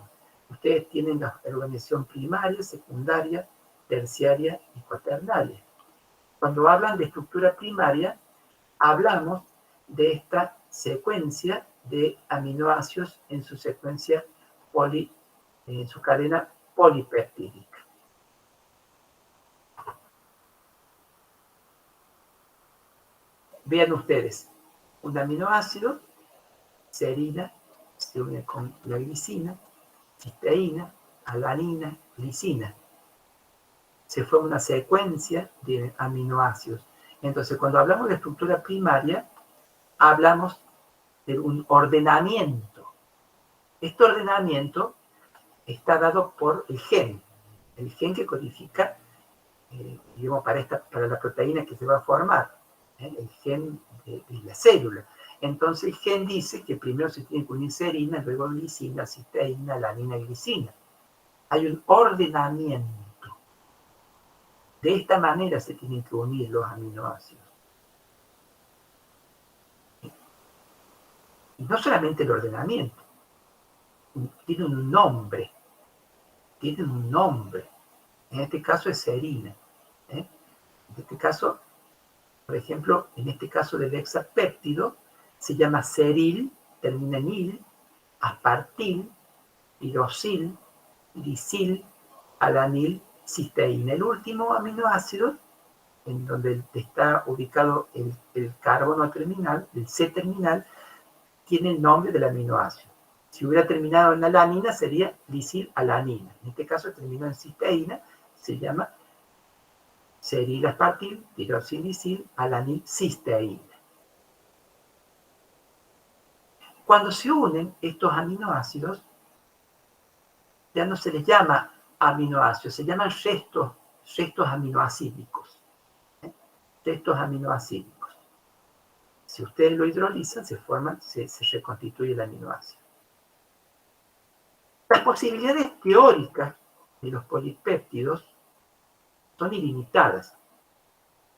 A: Ustedes tienen la organización primaria, secundaria, terciaria y cuaternaria. Cuando hablan de estructura primaria, hablamos de esta secuencia de aminoácidos en su secuencia en su cadena polipeptídica. Vean ustedes, un aminoácido, serina, se une con la glicina, cisteína, alanina, glicina. Se forma una secuencia de aminoácidos. Entonces, cuando hablamos de estructura primaria, hablamos de un ordenamiento. Este ordenamiento está dado por el gen que codifica, digamos, para la proteína que se va a formar, el gen de la célula. Entonces el gen dice que primero se tiene que unir serina, luego glicina, cisteína, alanina, glicina. Hay un ordenamiento. De esta manera se tienen que unir los aminoácidos. Y no solamente el ordenamiento, tienen un nombre. Tienen un nombre. En este caso es serina. En este caso, por ejemplo, en este caso del hexapéptido, se llama seril, termina en il, aspartil, pirosil, lisil, alanil, cisteína. El último aminoácido, en donde está ubicado el carbono terminal, el C terminal, tiene el nombre del aminoácido. Si hubiera terminado en alanina, sería lisilalanina. En este caso terminó en cisteína, se llama seril aspartil, pirosil, lisil, alanil, cisteína. Cuando se unen estos aminoácidos, ya no se les llama aminoácidos, se llaman restos aminoacídicos. Restos aminoacídicos. Si ustedes lo hidrolizan, se reconstituye el aminoácido. Las posibilidades teóricas de los polipéptidos son ilimitadas.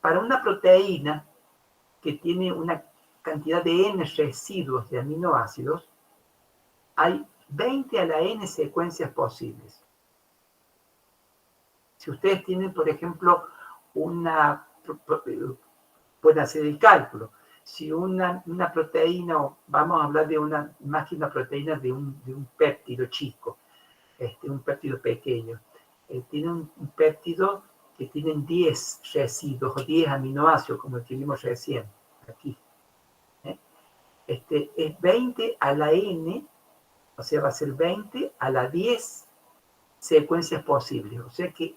A: Para una proteína que tiene una cantidad de n residuos de aminoácidos, hay 20 a la n secuencias posibles. Si ustedes tienen, por ejemplo, pueden hacer el cálculo. Si una proteína, o vamos a hablar de más que una proteína, de un péptido chico, un péptido pequeño, tiene un péptido que tienen 10 residuos o 10 aminoácidos, como el que vimos recién, aquí. Es 20 a la n, o sea, va a ser 20 a la 10 secuencias posibles. O sea que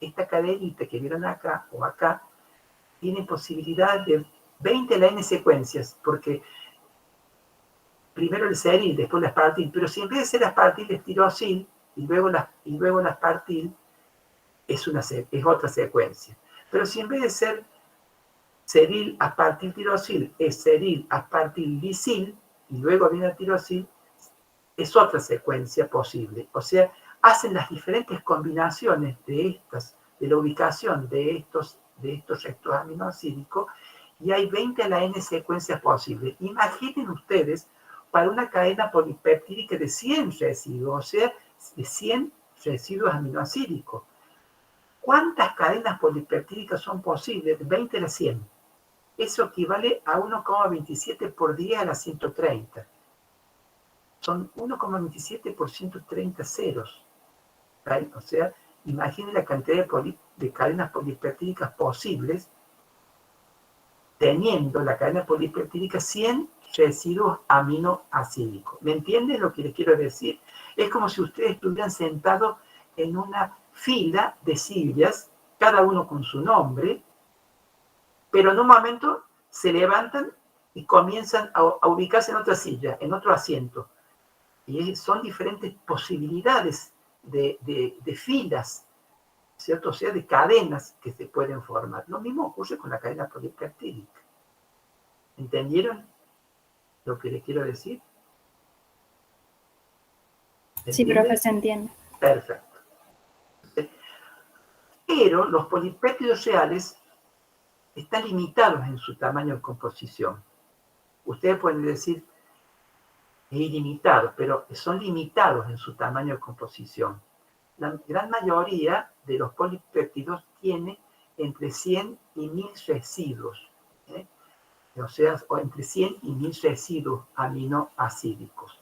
A: esta cadenita que vieron acá o acá tiene posibilidad de 20 a la n secuencias, porque primero el seril, después la aspartil, pero si en vez de ser aspartil es tirosil, y luego la aspartil, es otra secuencia. Pero si en vez de ser seril, aspartil, tirosil, es seril, aspartil, lisil, y luego viene el tirosil, es otra secuencia posible. O sea, hacen las diferentes combinaciones de la ubicación de estos restos aminoácidos, y hay 20 a la n secuencias posibles. Imaginen ustedes para una cadena polipeptídica de 100 residuos, o sea, de 100 residuos aminoácidos. ¿Cuántas cadenas polipeptídicas son posibles? De 20 a la 100. Eso equivale a 1,27 por 10 a la 130. Son 1,27 por 130 ceros. ¿Right? O sea, imaginen la cantidad de cadenas polipeptídicas posibles teniendo la cadena polipeptídica 100 residuos aminoácidos. ¿Me entienden lo que les quiero decir? Es como si ustedes estuvieran sentados en una fila de sillas, cada uno con su nombre, pero en un momento se levantan y comienzan a ubicarse en otra silla, en otro asiento. Y son diferentes posibilidades de filas, ¿cierto? O sea, de cadenas que se pueden formar. Lo mismo ocurre con la cadena polipeptídica. ¿Entendieron lo que les quiero decir?
E: Sí, profe, se entiende.
A: Perfecto. Pero los polipéptidos reales están limitados en su tamaño y composición. Ustedes pueden decir, es ilimitado, pero son limitados en su tamaño y composición. La gran mayoría de los polipéptidos tiene entre 100 y 1000 residuos, o sea, entre 100 y 1000 residuos aminoácidos.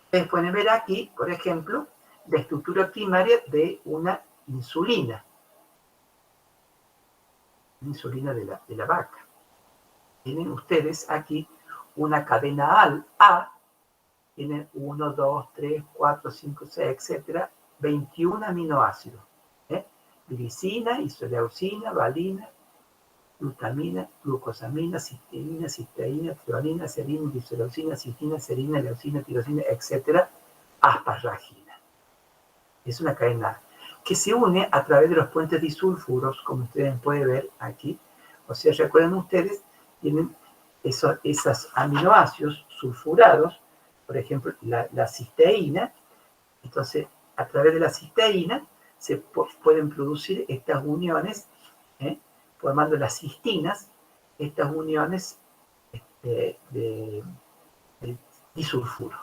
A: Ustedes pueden ver aquí, por ejemplo, la estructura primaria de una insulina. Una insulina de la vaca. Tienen ustedes aquí una cadena A, tienen 1, 2, 3, 4, 5, 6, etc. 21 aminoácidos. Glicina, isoleucina, valina, glutamina, glucosamina, cisteína, trionina, serina, isoleucina, citina, serina, leucina, tirosina, etc. Asparragina. Es una cadena A, que se une a través de los puentes disulfuros, como ustedes pueden ver aquí. O sea, recuerden ustedes, tienen esos aminoácidos sulfurados, por ejemplo, la cisteína. Entonces, a través de la cisteína se pueden producir estas uniones, formando las cistinas, estas uniones de disulfuro,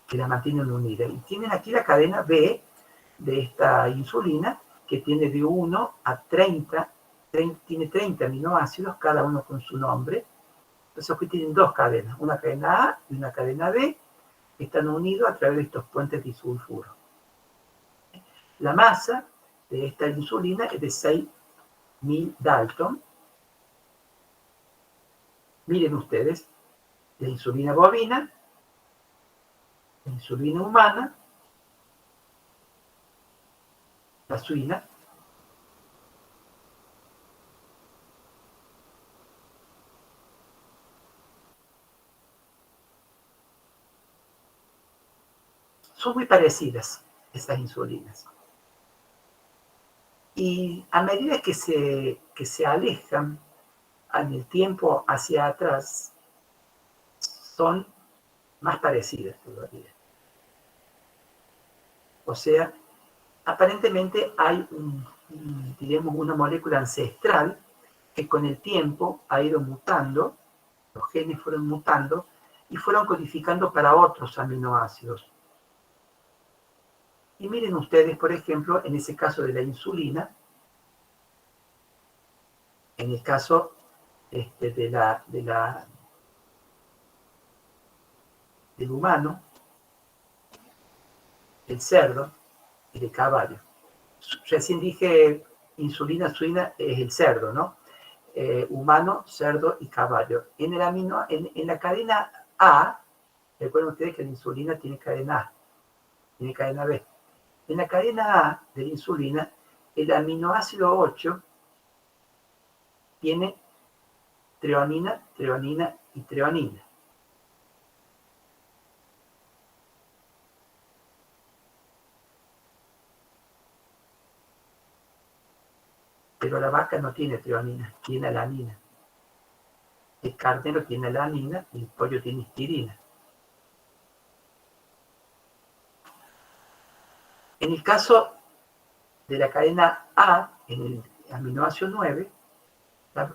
A: que la mantienen unida. Y tienen aquí la cadena B de esta insulina, que tiene de 1 a 30, tiene 30 aminoácidos, cada uno con su nombre. Entonces aquí tienen dos cadenas, una cadena A y una cadena B, que están unidos a través de estos puentes disulfuro. La masa de esta insulina es de 6000 Dalton. Miren ustedes, la insulina bovina, la insulina humana, la suina, son muy parecidas estas insulinas. Y a medida que se alejan en el tiempo hacia atrás, son más parecidas todavía. O sea, aparentemente hay diremos, una molécula ancestral que con el tiempo ha ido mutando, los genes fueron mutando y fueron codificando para otros aminoácidos. Y miren ustedes, por ejemplo, en ese caso de la insulina, en el caso del humano, del cerdo y del caballo. Recién dije insulina, suina es el cerdo, ¿no? Humano, cerdo y caballo. En la cadena A, recuerden ustedes que la insulina tiene cadena A, tiene cadena B. En la cadena A de la insulina, el aminoácido 8 tiene treonina, treonina y treonina. Pero la vaca no tiene treonina, tiene alanina. El carnero tiene alanina y el pollo tiene histidina. En el caso de la cadena A, en el aminoácido 9,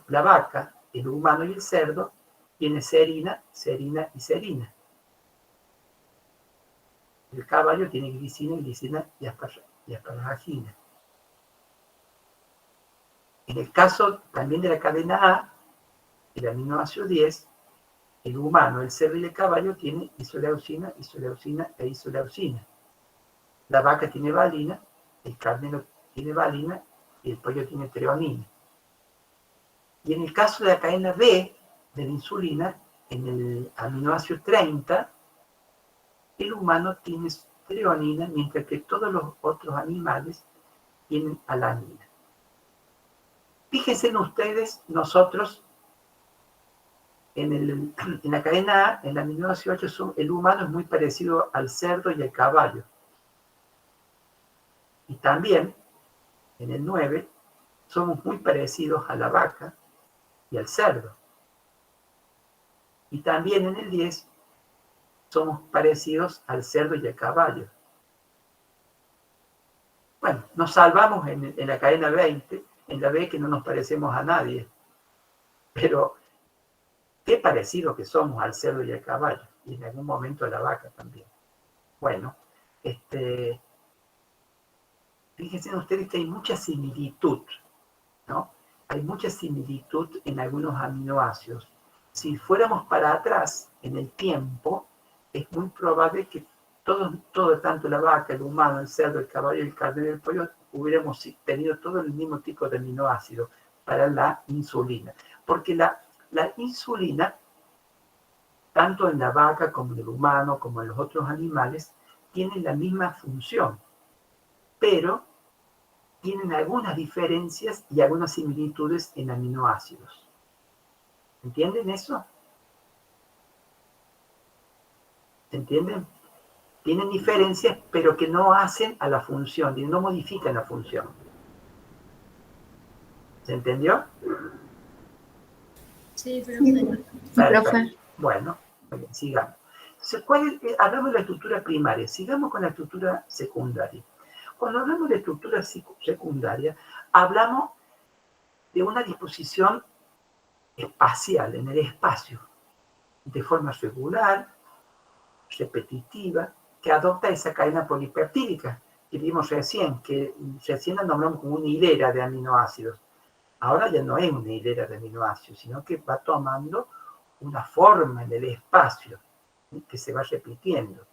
A: la vaca, el humano y el cerdo tiene serina, serina y serina. El caballo tiene glicina, glicina y asparagina. En el caso también de la cadena A, el aminoácido 10, el humano, el cerdo y el caballo tienen isoleucina, isoleucina e isoleucina. La vaca tiene valina, el carnero tiene valina y el pollo tiene treonina. Y en el caso de la cadena B de la insulina, en el aminoácido 30, el humano tiene treonina, mientras que todos los otros animales tienen alanina. Fíjense en ustedes, nosotros, en la cadena A, en el aminoácido 8, el humano es muy parecido al cerdo y al caballo. Y también, en el 9, somos muy parecidos a la vaca y al cerdo. Y también en el 10, somos parecidos al cerdo y al caballo. Bueno, nos salvamos en la cadena 20, en la B, que no nos parecemos a nadie. Pero qué parecido que somos al cerdo y al caballo, y en algún momento a la vaca también. Bueno, fíjense ustedes que hay mucha similitud, ¿no? Hay mucha similitud en algunos aminoácidos. Si fuéramos para atrás en el tiempo, es muy probable que todo, tanto la vaca, el humano, el cerdo, el caballo, el carnero y el pollo, hubiéramos tenido todo el mismo tipo de aminoácido para la insulina. Porque la insulina, tanto en la vaca como en el humano, como en los otros animales, tiene la misma función, pero tienen algunas diferencias y algunas similitudes en aminoácidos. ¿Entienden eso? ¿Se entienden? Tienen diferencias, pero que no hacen a la función, no modifican la función. ¿Se entendió?
B: Sí, profe.
A: Perfecto. Bueno, muy bien, sigamos. Entonces, hablamos de la estructura primaria, sigamos con la estructura secundaria. Cuando hablamos de estructura secundaria, hablamos de una disposición espacial, en el espacio, de forma regular, repetitiva, que adopta esa cadena polipeptídica que vimos recién, que recién la nombramos como una hilera de aminoácidos. Ahora ya no es una hilera de aminoácidos, sino que va tomando una forma en el espacio, que se va repitiendo.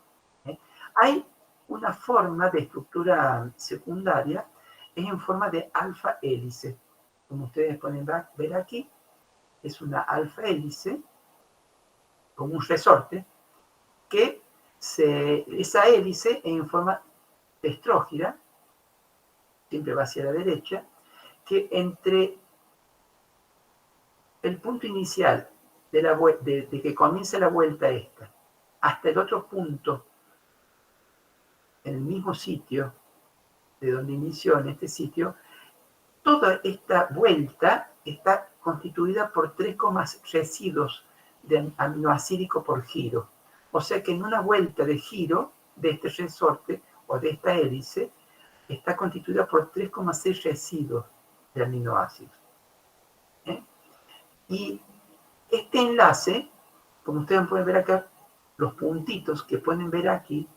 A: Hay una forma de estructura secundaria, es en forma de alfa hélice. Como ustedes pueden ver aquí, es una alfa hélice, como un resorte, que esa hélice en forma estrógira, siempre va hacia la derecha, que entre el punto inicial de que comienza la vuelta esta, hasta el otro punto, en el mismo sitio de donde inició, en este sitio, toda esta vuelta está constituida por 3 residuos de aminoacídico por giro. O sea que en una vuelta de giro de este resorte o de esta hélice está constituida por 3,6 residuos de aminoácidos. Y este enlace, como ustedes pueden ver acá, los puntitos que pueden ver aquí,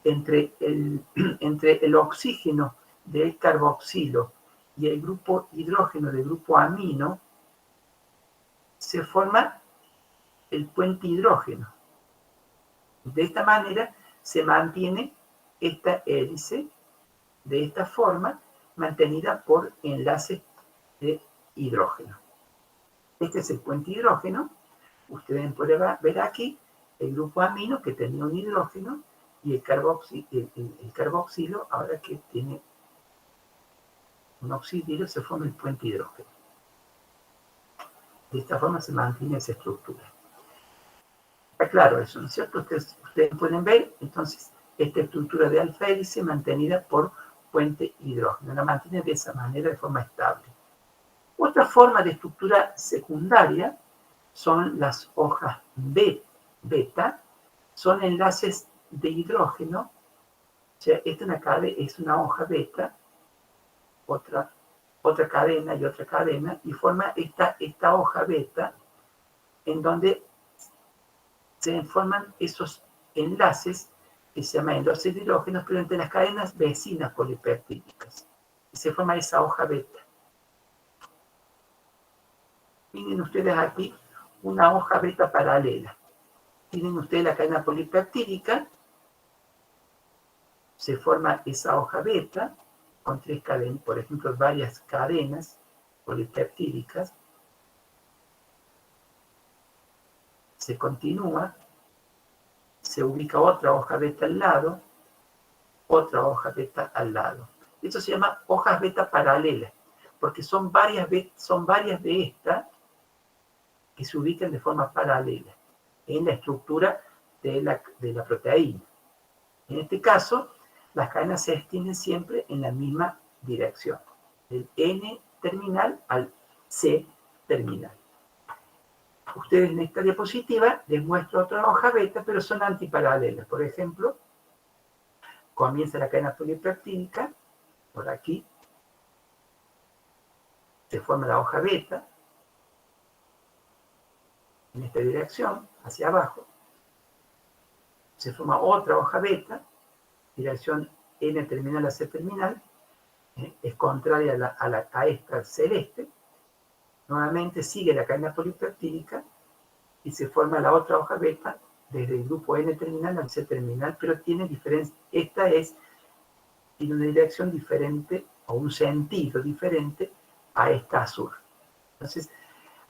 A: entre el oxígeno del carboxilo y el grupo hidrógeno del grupo amino, se forma el puente hidrógeno. De esta manera se mantiene esta hélice de esta forma, mantenida por enlaces de hidrógeno. Este es el puente hidrógeno. Ustedes pueden ver aquí el grupo amino que tenía un hidrógeno y el carboxilo, ahora que tiene un oxidilo, se forma el puente hidrógeno. De esta forma se mantiene esa estructura. Está claro eso, ¿no es cierto? Ustedes pueden ver, entonces, esta estructura de alfa hélice mantenida por puente hidrógeno. La mantiene de esa manera, de forma estable. Otra forma de estructura secundaria son las hojas beta, son enlaces de hidrógeno. O sea, esta es una hoja beta, otra cadena y otra cadena, y forma esta hoja beta en donde se forman esos enlaces que se llaman enlaces de hidrógenos, pero entre las cadenas vecinas polipeptídicas. Y se forma esa hoja beta. Miren ustedes aquí una hoja beta paralela. Tienen ustedes la cadena polipeptídica, se forma esa hoja beta con 3 cadenas, por ejemplo, varias cadenas polipeptídicas. Se continúa, se ubica otra hoja beta al lado, otra hoja beta al lado. Esto se llama hojas beta paralelas, porque son varias de estas que se ubican de forma paralela en la estructura de la proteína. En este caso, las cadenas se extienden siempre en la misma dirección, del N terminal al C terminal. Ustedes en esta diapositiva les muestro otra hoja beta, pero son antiparalelas. Por ejemplo, comienza la cadena polipeptídica, por aquí, se forma la hoja beta, en esta dirección, hacia abajo, se forma otra hoja beta, dirección N terminal a C terminal, es contraria a esta celeste. Nuevamente sigue la cadena polipeptídica y se forma la otra hoja beta desde el grupo N terminal al C terminal, pero tiene diferencia. Tiene una dirección diferente o un sentido diferente a esta azul. Entonces,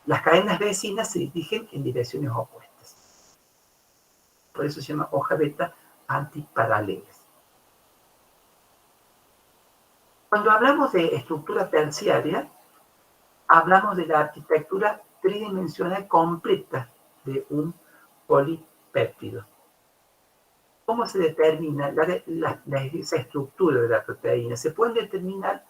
A: las cadenas vecinas se dirigen en direcciones opuestas. Por eso se llama hoja beta antiparalelas. Cuando hablamos de estructura terciaria, hablamos de la arquitectura tridimensional completa de un polipéptido. ¿Cómo se determina esa estructura de la proteína? Se puede determinar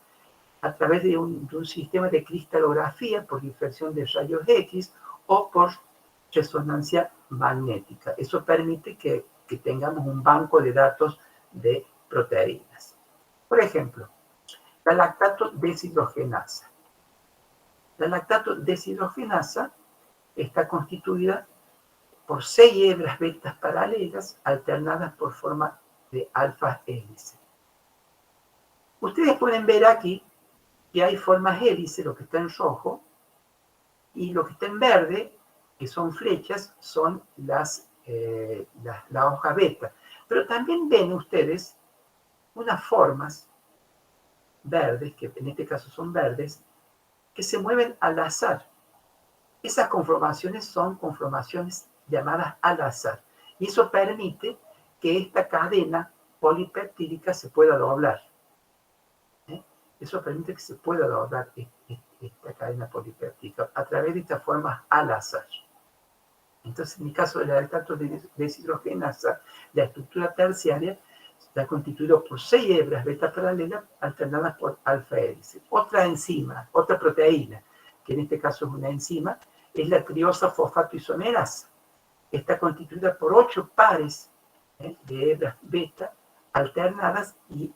A: a través de un sistema de cristalografía por difracción de rayos X o por resonancia magnética. Eso permite que tengamos un banco de datos de proteínas. Por ejemplo, la lactato deshidrogenasa. La lactato deshidrogenasa está constituida por 6 hebras betas paralelas alternadas por forma de alfa hélice. Ustedes pueden ver aquí que hay formas hélice, lo que está en rojo, y lo que está en verde, que son flechas, son la hoja beta. Pero también ven ustedes unas formas verdes, que en este caso son verdes, que se mueven al azar. Esas conformaciones son conformaciones llamadas al azar. Y eso permite que esta cadena polipeptídica se pueda doblar. Eso permite que se pueda doblar esta cadena polipéptica a través de estas formas al azar. Entonces, en el caso de la lactato deshidrogenasa, la estructura terciaria está constituida por 6 hebras beta paralelas alternadas por alfa hélice. Otra enzima, otra proteína, que en este caso es una enzima, es la triosa fosfato isomerasa. Está constituida por 8 pares de hebras beta alternadas y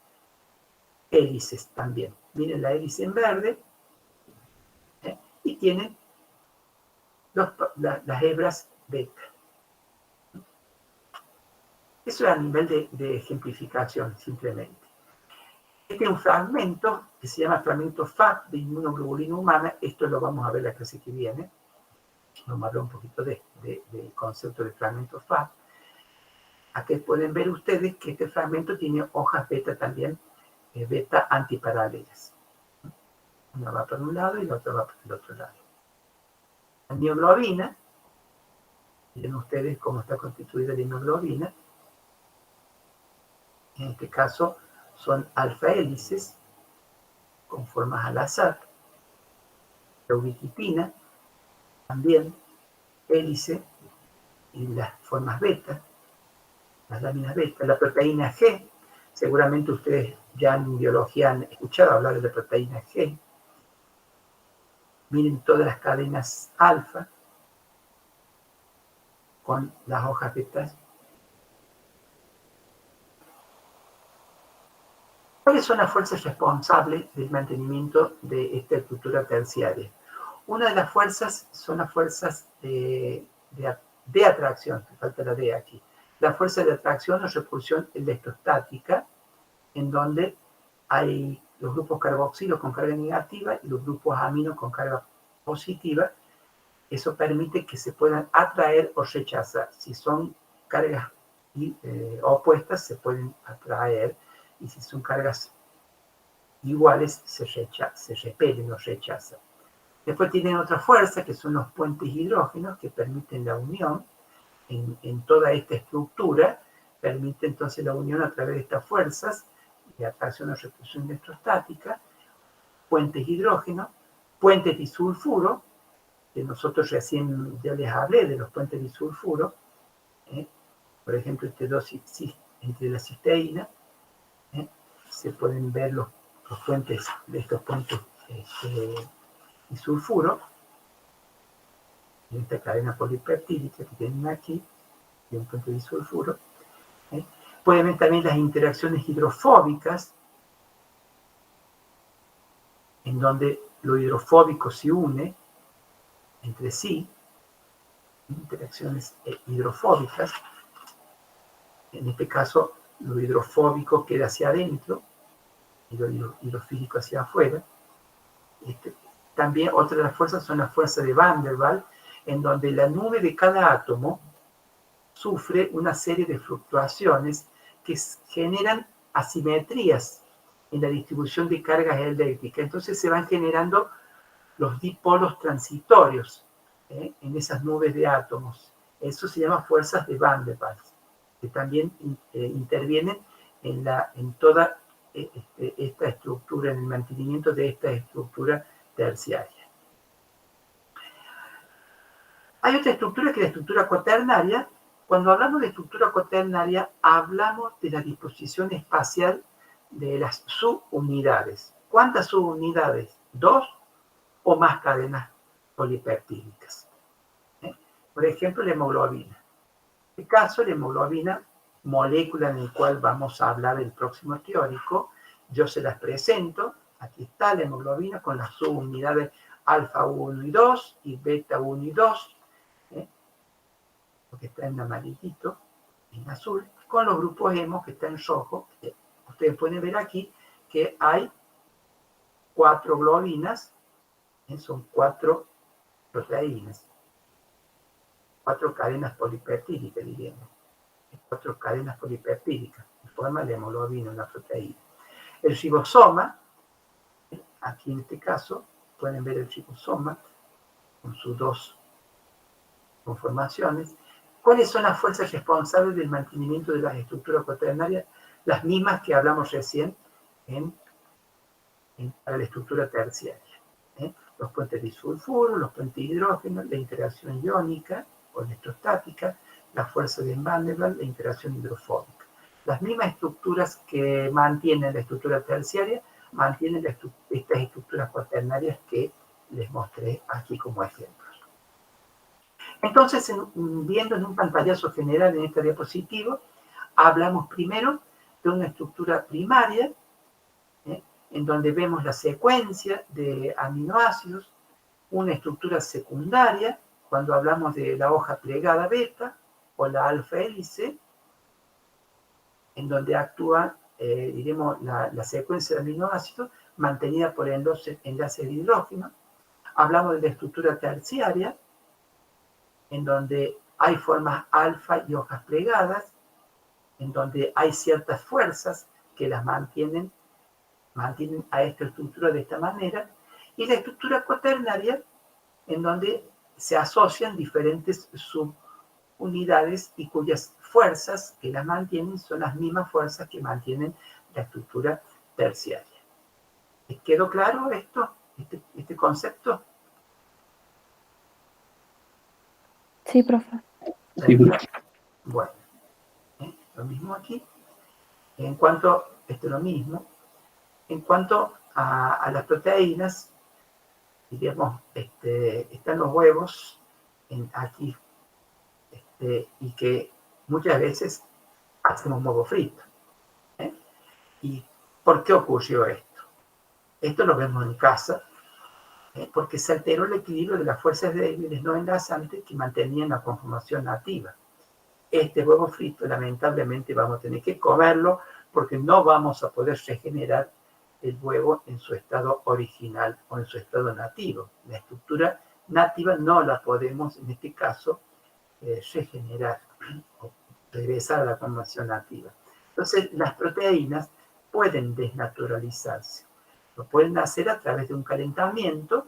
A: hélices también. Miren la hélice en verde y tienen las hebras beta. Eso es a nivel de ejemplificación, simplemente. Este es un fragmento que se llama fragmento FAP de inmunoglobulina humana. Esto lo vamos a ver la clase que viene. Vamos a hablar un poquito del concepto de fragmento FAP. Aquí pueden ver ustedes que este fragmento tiene hojas beta también, beta antiparalelas. Una va por un lado y la otra va por el otro lado. La mioglobina, miren ustedes cómo está constituida la hemoglobina. En este caso son alfa hélices con formas al azar. La ubiquitina también hélice y las formas beta, las láminas beta, la proteína G. Seguramente ustedes ya en biología han escuchado hablar de la proteína G. Miren todas las cadenas alfa con las hojas betas. ¿Cuáles son las fuerzas responsables del mantenimiento de esta estructura terciaria? Una de las fuerzas son las fuerzas de atracción, me falta la D aquí. La fuerza de atracción o repulsión electrostática, en donde hay los grupos carboxilo con carga negativa y los grupos amino con carga positiva. Eso permite que se puedan atraer o rechazar. Si son cargas opuestas, se pueden atraer, y si son cargas iguales, se repelen o rechazan. Después tienen otra fuerza, que son los puentes hidrógenos, que permiten la unión en toda esta estructura, permite entonces la unión a través de estas fuerzas de atracción o repulsión electrostática, puentes hidrógenos, puentes disulfuro, que nosotros recién ya les hablé de los puentes disulfuro, por ejemplo, entre la cisteína, se pueden ver los puentes de estos puentes disulfuro, en esta cadena polipeptídica que tienen aquí, y un puente disulfuro. Pueden ver también las interacciones hidrofóbicas, en donde lo hidrofóbico se une entre sí, interacciones hidrofóbicas. En este caso, lo hidrofóbico queda hacia adentro y lo hidrofílico hacia afuera. También otra de las fuerzas son las fuerzas de Van der Waals, en donde la nube de cada átomo sufre una serie de fluctuaciones que generan asimetrías en la distribución de cargas eléctricas. Entonces se van generando los dipolos transitorios en esas nubes de átomos. Eso se llama fuerzas de Van der Waals, que también intervienen en toda esta estructura, en el mantenimiento de esta estructura terciaria. Hay otra estructura que es la estructura cuaternaria. Cuando hablamos de estructura cuaternaria, hablamos de la disposición espacial de las subunidades. ¿Cuántas subunidades? 2 o más cadenas polipeptídicas. Por ejemplo, la hemoglobina. En este caso, la hemoglobina, molécula en la cual vamos a hablar el próximo teórico, yo se las presento. Aquí está la hemoglobina con las subunidades alfa 1 y 2 y beta 1 y 2, que está en amarillito, en azul, con los grupos hemo que está en rojo. Ustedes pueden ver aquí que hay 4 globinas, son 4 proteínas, 4 cadenas polipeptídicas, diríamos. 4 cadenas polipeptídicas, que forman la hemoglobina, una proteína. El ribosoma, aquí en este caso, pueden ver el ribosoma con sus 2 conformaciones. ¿Cuáles son las fuerzas responsables del mantenimiento de las estructuras cuaternarias? Las mismas que hablamos recién para la estructura terciaria. Los puentes disulfuro, los puentes hidrógenos, la interacción iónica o electrostática, la fuerza de Van der Waals, la interacción hidrofóbica. Las mismas estructuras que mantienen la estructura terciaria, mantienen estas estructuras cuaternarias que les mostré aquí como ejemplos. Entonces, viendo en un pantallazo general en esta diapositiva, hablamos primero de una estructura primaria, en donde vemos la secuencia de aminoácidos, una estructura secundaria, cuando hablamos de la hoja plegada beta o la alfa hélice, en donde actúa, diremos, la secuencia de aminoácidos mantenida por enlaces de hidrógeno. Hablamos de la estructura terciaria, en donde hay formas alfa y hojas plegadas, en donde hay ciertas fuerzas que las mantienen a esta estructura de esta manera, y la estructura cuaternaria, en donde se asocian diferentes subunidades y cuyas fuerzas que las mantienen son las mismas fuerzas que mantienen la estructura terciaria. ¿Les quedó claro esto, este concepto?
D: Sí, profe.
F: Sí, profe.
A: Bueno, lo mismo aquí. En cuanto, esto es lo mismo, en cuanto a las proteínas, diríamos, están los huevos aquí, y que muchas veces hacemos huevo frito. ¿Y por qué ocurrió esto? Esto lo vemos en casa, porque se alteró el equilibrio de las fuerzas débiles no enlazantes que mantenían la conformación nativa. Este huevo frito, lamentablemente, vamos a tener que comerlo porque no vamos a poder regenerar el huevo en su estado original o en su estado nativo. La estructura nativa no la podemos, en este caso, regenerar o regresar a la conformación nativa. Entonces, las proteínas pueden desnaturalizarse. Lo pueden hacer a través de un calentamiento,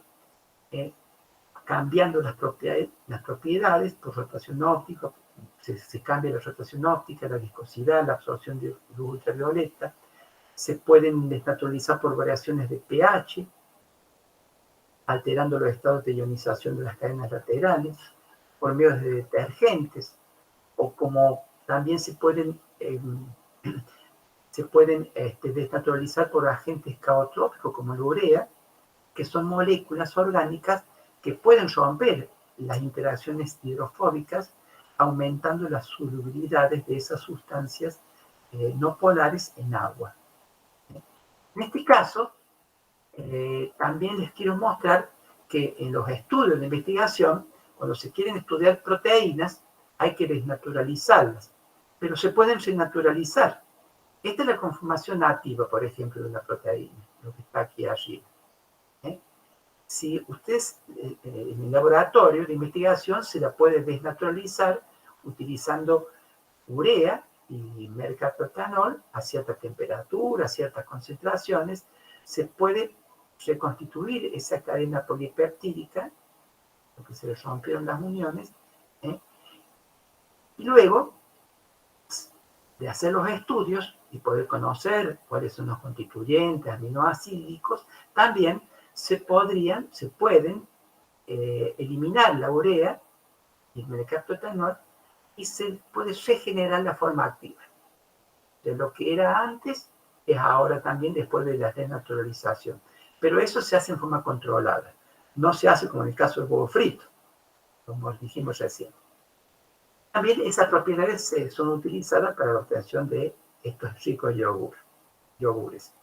A: cambiando las propiedades por rotación óptica. Se cambia la rotación óptica, la viscosidad, la absorción de luz ultravioleta. Se pueden desnaturalizar por variaciones de pH, alterando los estados de ionización de las cadenas laterales, por medio de detergentes, o como también se pueden desnaturalizar por agentes caotrópicos como la urea, que son moléculas orgánicas que pueden romper las interacciones hidrofóbicas, aumentando las solubilidades de esas sustancias no polares en agua. En este caso, también les quiero mostrar que en los estudios de investigación, cuando se quieren estudiar proteínas, hay que desnaturalizarlas, pero se pueden renaturalizar. Esta es la conformación nativa, por ejemplo, de una proteína, lo que está aquí arriba. Si ustedes en el laboratorio de investigación se la puede desnaturalizar utilizando urea y mercaptotanol a cierta temperatura, a ciertas concentraciones, se puede reconstituir esa cadena polipeptídica, porque se le rompieron las uniones, y luego de hacer los estudios y poder conocer cuáles son los constituyentes aminoácidos, también se pueden eliminar la urea y el mercaptotanol y se puede regenerar la forma activa. De lo que era antes es ahora también después de la desnaturalización. Pero eso se hace en forma controlada. No se hace como en el caso del huevo frito, como dijimos recién. También esas propiedades son utilizadas para la obtención de estos ricos yogures.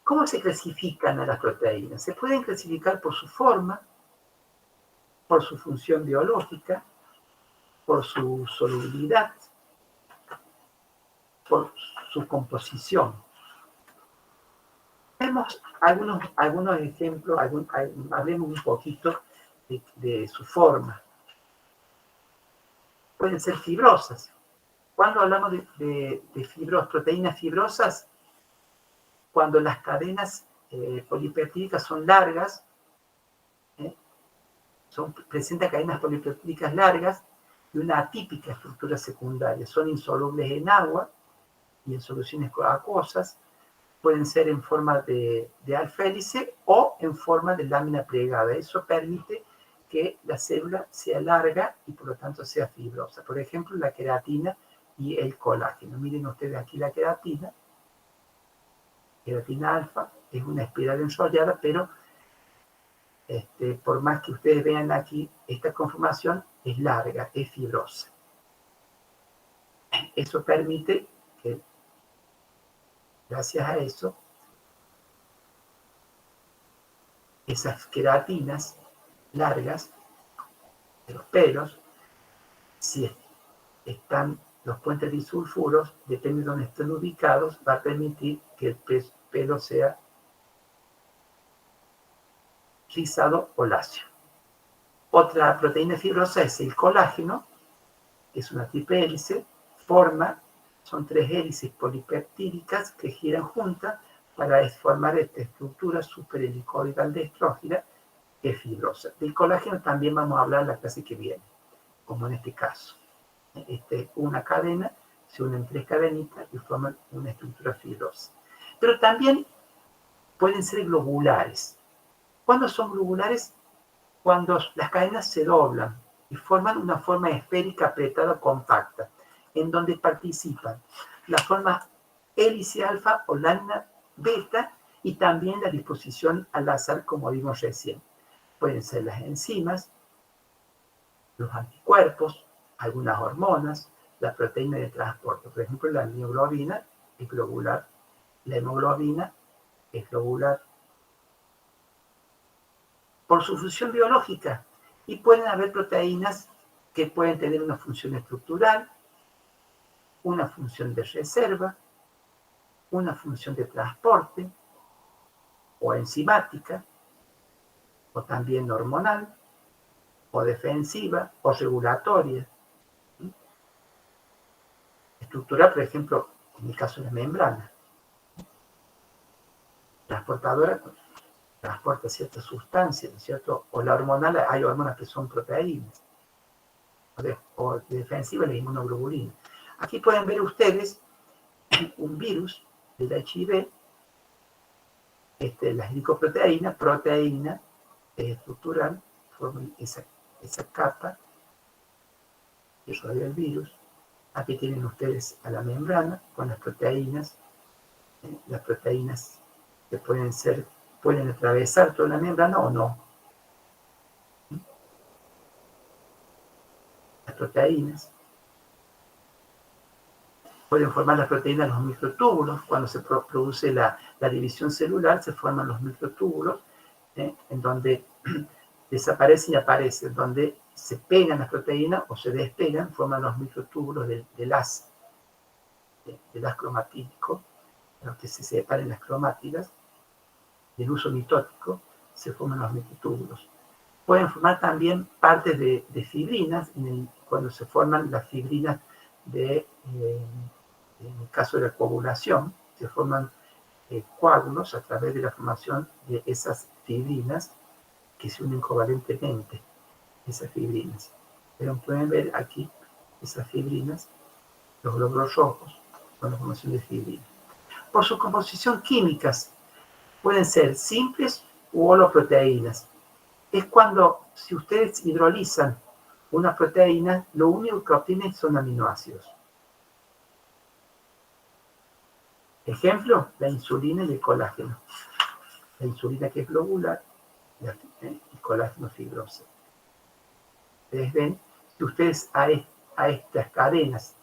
A: ¿Cómo se clasifican a las proteínas? Se pueden clasificar por su forma, por su función biológica, por su solubilidad, por su composición. Vemos algunos ejemplos, hablemos un poquito de su forma. Pueden ser fibrosas. Cuando hablamos de proteínas fibrosas, cuando las cadenas polipeptídicas son largas, presentan cadenas polipeptídicas largas y una atípica estructura secundaria. Son insolubles en agua y en soluciones acuosas. Pueden ser en forma de alfélice o en forma de lámina plegada. Eso permite que la célula sea larga y por lo tanto sea fibrosa. Por ejemplo, la queratina y el colágeno. Miren ustedes aquí la queratina alfa, es una espiral enrollada, pero por más que ustedes vean aquí, esta conformación es larga, es fibrosa. Eso permite que, gracias a eso, esas queratinas largas de los pelos, si están los puentes disulfuros, depende de dónde estén ubicados, va a permitir que el pelo sea rizado o lacio. Otra proteína fibrosa es el colágeno, que es una triple hélice, son 3 hélices polipeptídicas que giran juntas para formar esta estructura superhelicoidal aldestrógena que es fibrosa. Del colágeno también vamos a hablar la clase que viene, como en este caso. Una cadena, se unen 3 cadenitas y forman una estructura fibrosa. Pero también pueden ser globulares. ¿Cuándo son globulares? Cuando las cadenas se doblan y forman una forma esférica apretada compacta, en donde participan la forma hélice alfa o lámina beta y también la disposición al azar, como vimos recién. Pueden ser las enzimas, los anticuerpos, algunas hormonas, la proteína de transporte. Por ejemplo, la mioglobina es globular, la hemoglobina es globular. Por su función biológica, y pueden haber proteínas que pueden tener una función estructural, una función de reserva, una función de transporte, o enzimática, o también hormonal, o defensiva, o regulatoria. Estructural, por ejemplo, en el caso de la membrana. Transportadora, transporta ciertas sustancias, ¿no es cierto? O la hormonal, hay hormonas que son proteínas. O de defensiva, la inmunoglobulina. Aquí pueden ver ustedes un virus del HIV, la glicoproteína, proteína estructural, forman esa capa que rodea el virus. Aquí tienen ustedes a la membrana con las proteínas que pueden atravesar toda la membrana o no. Las proteínas pueden formar las proteínas los microtúbulos. Cuando se produce la división celular, se forman los microtúbulos, en donde desaparecen y aparecen, donde se pegan las proteínas o se despegan, forman los microtúbulos del haz cromatídico, en los que se separen las cromátidas, del uso mitótico, se forman los microtúbulos. Pueden formar también partes de fibrinas, cuando se forman las fibrinas en el caso de la coagulación, se forman coágulos a través de la formación de esas fibrinas que se unen covalentemente, esas fibrinas. Pero pueden ver aquí esas fibrinas, los glóbulos rojos, con la formación de fibrinas. Por su composición químicas, pueden ser simples u holoproteínas. Es cuando, si ustedes hidrolizan una proteína, lo único que obtienen son aminoácidos. Ejemplo, la insulina y el colágeno. La insulina, que es globular, y el colágeno fibroso. Ustedes ven, si ustedes a estas cadenas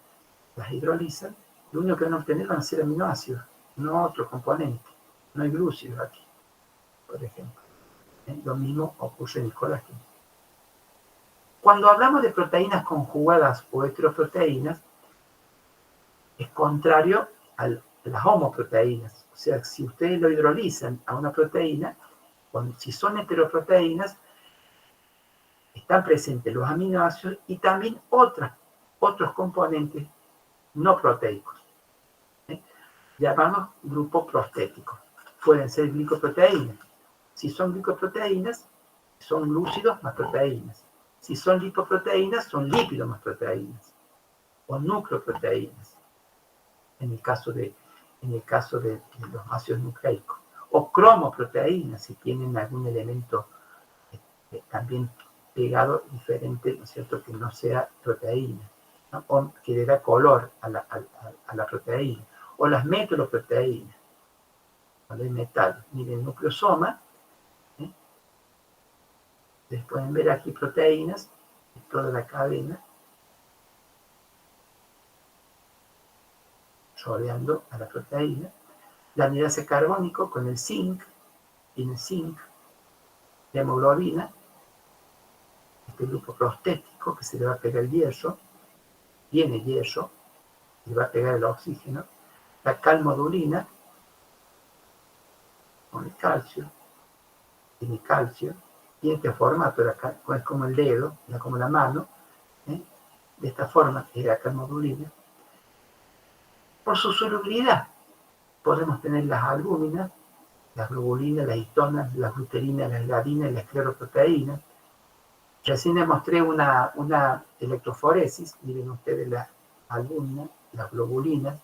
A: las hidrolizan, lo único que van a obtener van a ser aminoácidos, no otro componente. No hay glúcidos aquí, por ejemplo. Lo mismo ocurre en el colágeno. Cuando hablamos de proteínas conjugadas o heteroproteínas, es contrario a las homoproteínas. O sea, si ustedes lo hidrolizan a una proteína, si son heteroproteínas, están presentes los aminoácidos y también otros componentes no proteicos. Llamamos grupo prostético. Pueden ser glicoproteínas. Si son glicoproteínas, son glúcidos más proteínas. Si son lipoproteínas, son lípidos más proteínas. O nucleoproteínas, en el caso de los ácidos nucleicos. O cromoproteínas, si tienen algún elemento también pegado diferente, ¿no es cierto?, que no sea proteína, ¿no? O que le da color a la proteína. O las metaloproteínas, cuando hay metal. Miren, el nucleosoma, ustedes pueden ver aquí proteínas de toda la cadena rodeando a la proteína. La anhidrase carbónico con el zinc, tiene zinc, la hemoglobina, este grupo prostético que se le va a pegar el hierro, tiene hierro, le va a pegar el oxígeno, la calmodulina con el calcio, tiene calcio, tiene este formato, es como el dedo, como la mano, de esta forma es la calmodulina. Por su solubilidad, podemos tener las albúminas, las globulinas, las histonas, las gluterinas, las gliadinas y las escleroproteínas. Recién les mostré una electroforesis. Miren ustedes las albúminas, las globulinas,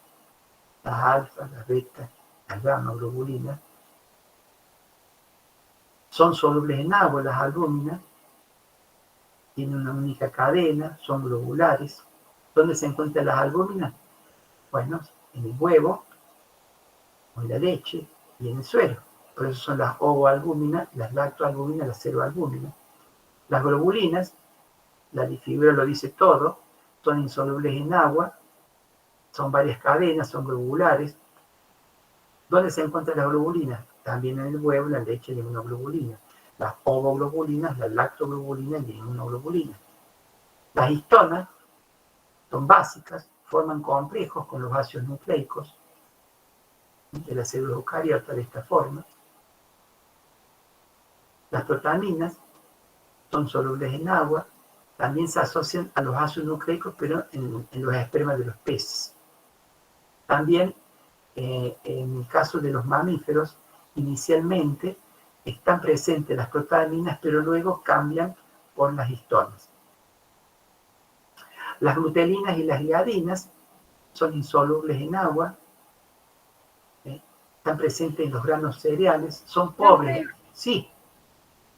A: las alfa, las beta, las gamma globulinas. Son solubles en agua las albúminas. tienen una única cadena, son globulares. ¿Dónde se encuentran las albúminas? Bueno, en el huevo, o en la leche y en el suero. Por eso son las ovoalbúminas, las lactoalbúminas, las ceroalbúminas. Las globulinas, la figura lo dice todo, son insolubles en agua, son varias cadenas, son globulares. ¿Dónde se encuentran las globulinas? También en el huevo, la leche y la inmunoglobulina. Las ovoglobulinas, las lactoglobulinas y la inmunoglobulina. Las histonas son básicas, forman complejos con los ácidos nucleicos de la célula eucariota de esta forma. Las protaminas son solubles en agua, también se asocian a los ácidos nucleicos, pero en los espermas de los peces. También, en el caso de los mamíferos, inicialmente están presentes las protaminas, pero luego cambian por las histonas. Las glutelinas y las gliadinas son insolubles en agua, están presentes en los granos cereales, son pobres. Sí.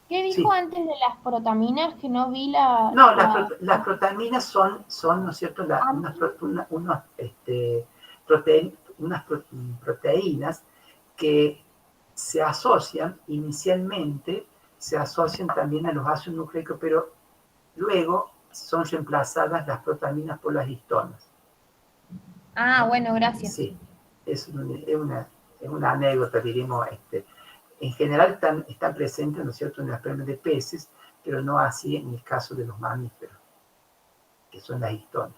F: ¿Qué dijo antes de las protaminas? Que no vi la...
A: No, las protaminas son, ¿no es cierto?, unas proteínas que se asocian, inicialmente, se asocian también a los ácidos nucleicos, pero luego son reemplazadas las protaminas por las histonas.
F: Ah, bueno, gracias.
A: Sí, es una anécdota, diríamos. En general están presentes, ¿no es cierto?, en las espermas de peces, pero no así en el caso de los mamíferos, que son las histonas.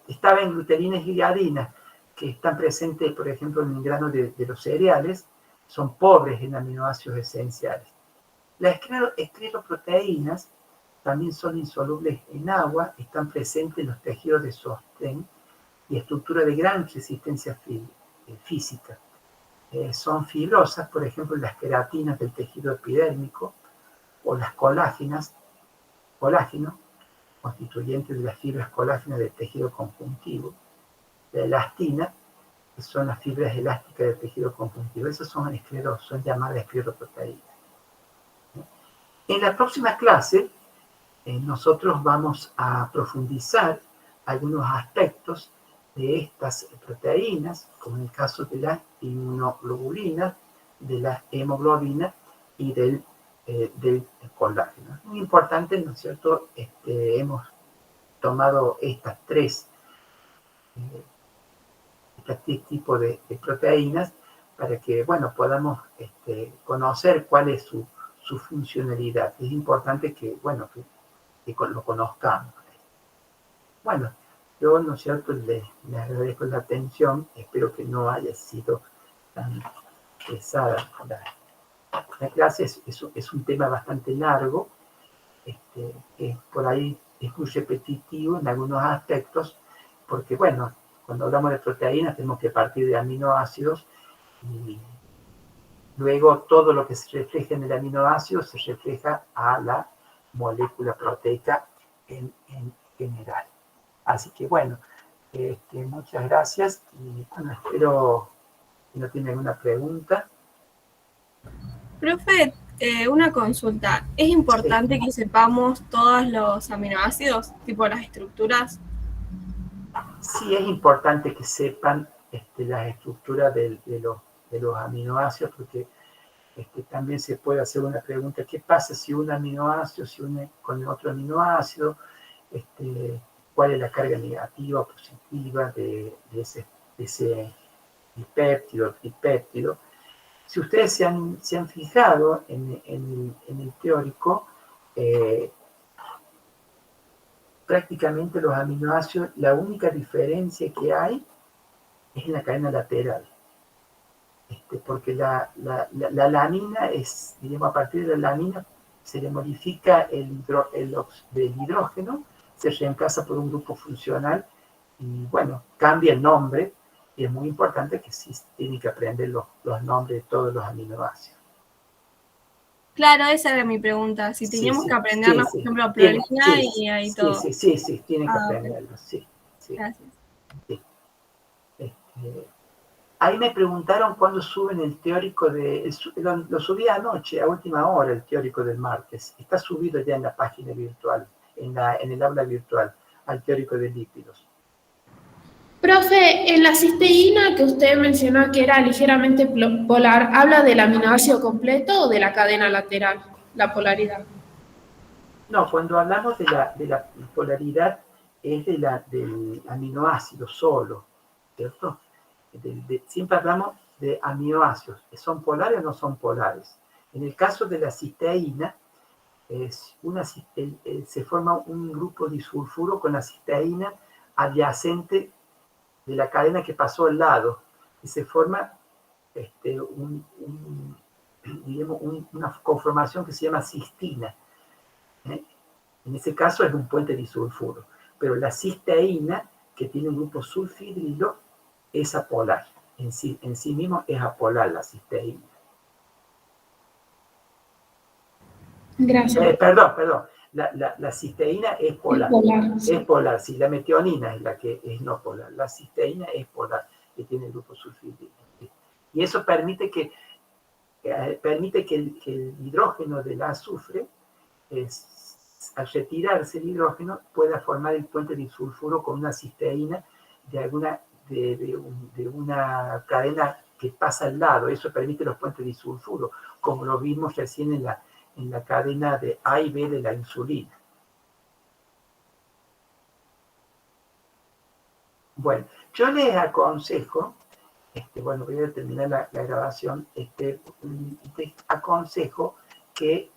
A: Estaba en glutelinas y gliadinas, que están presentes, por ejemplo, en el grano de los cereales, son pobres en aminoácidos esenciales. Las escleroproteínas también son insolubles en agua, están presentes en los tejidos de sostén y estructura de gran resistencia física. Son fibrosas, por ejemplo, las queratinas del tejido epidérmico o las colágeno, constituyentes de las fibras colágenas del tejido conjuntivo. La elastina, que son las fibras elásticas del tejido conjuntivo. Esas son llamadas escleroproteínas. En la próxima clase, nosotros vamos a profundizar algunos aspectos de estas proteínas, como en el caso de la inmunoglobulina, de la hemoglobina y del colágeno. Muy importante, ¿no es cierto? Hemos tomado este tipo de proteínas para que, bueno, podamos conocer cuál es su funcionalidad. Es importante que, bueno, que lo conozcamos. Bueno, yo, ¿no es cierto?, les agradezco la atención. Espero que no haya sido tan pesada la clase. Es un tema bastante largo, que por ahí es muy repetitivo en algunos aspectos, porque, bueno, cuando hablamos de proteínas tenemos que partir de aminoácidos y luego todo lo que se refleja en el aminoácido se refleja a la molécula proteica en general. Así que, bueno, muchas gracias y, bueno, espero que no tienen alguna pregunta.
C: Profe, una consulta. ¿Es importante que sepamos todos los aminoácidos, tipo las estructuras?
A: Sí, es importante que sepan las estructuras de los aminoácidos, porque también se puede hacer una pregunta: ¿qué pasa si un aminoácido se une con otro aminoácido? ¿Cuál es la carga negativa o positiva de ese dipéptido o tripéptido? Si ustedes se han fijado en el teórico, prácticamente los aminoácidos, la única diferencia que hay es en la cadena lateral. Porque la lamina es, digamos, a partir de la lamina se le modifica el hidrógeno, se reemplaza por un grupo funcional y, bueno, cambia el nombre, y es muy importante que sí tienen que aprender los nombres de todos los aminoácidos.
C: Claro, esa era mi pregunta. Si teníamos que aprenderlos, por ejemplo, prolina y ahí todo.
A: Sí, tienen que aprenderlos, sí.
C: Gracias.
A: Sí. Ahí me preguntaron cuándo suben el teórico lo subí anoche, a última hora, el teórico del martes. Está subido ya en la página virtual. en el aula virtual al teórico de lípidos.
G: Profe, en la cisteína que usted mencionó que era ligeramente polar, ¿habla del aminoácido completo o de la cadena lateral, la polaridad?
A: No, cuando hablamos de la polaridad es del aminoácido solo, ¿cierto? Siempre hablamos de aminoácidos, ¿son polares o no son polares? En el caso de la cisteína, se forma un grupo disulfuro con la cisteína adyacente de la cadena que pasó al lado, y se forma una conformación que se llama cistina. En ese caso es un puente disulfuro, pero la cisteína, que tiene un grupo sulfidrilo, es apolar. En sí mismo es apolar la cisteína.
G: Gracias.
A: Perdón. La cisteína es polar.
G: Sí.
A: Es polar, sí. La metionina es la que es no polar. La cisteína es polar, que tiene el grupo sulfidrilo. Y eso permite que el hidrógeno del azufre, al retirarse el hidrógeno, pueda formar el puente disulfuro con una cisteína de una cadena que pasa al lado. Eso permite los puentes disulfuro, como lo vimos recién en la cadena de A y B de la insulina. Bueno, yo les aconsejo, voy a terminar la grabación, les aconsejo que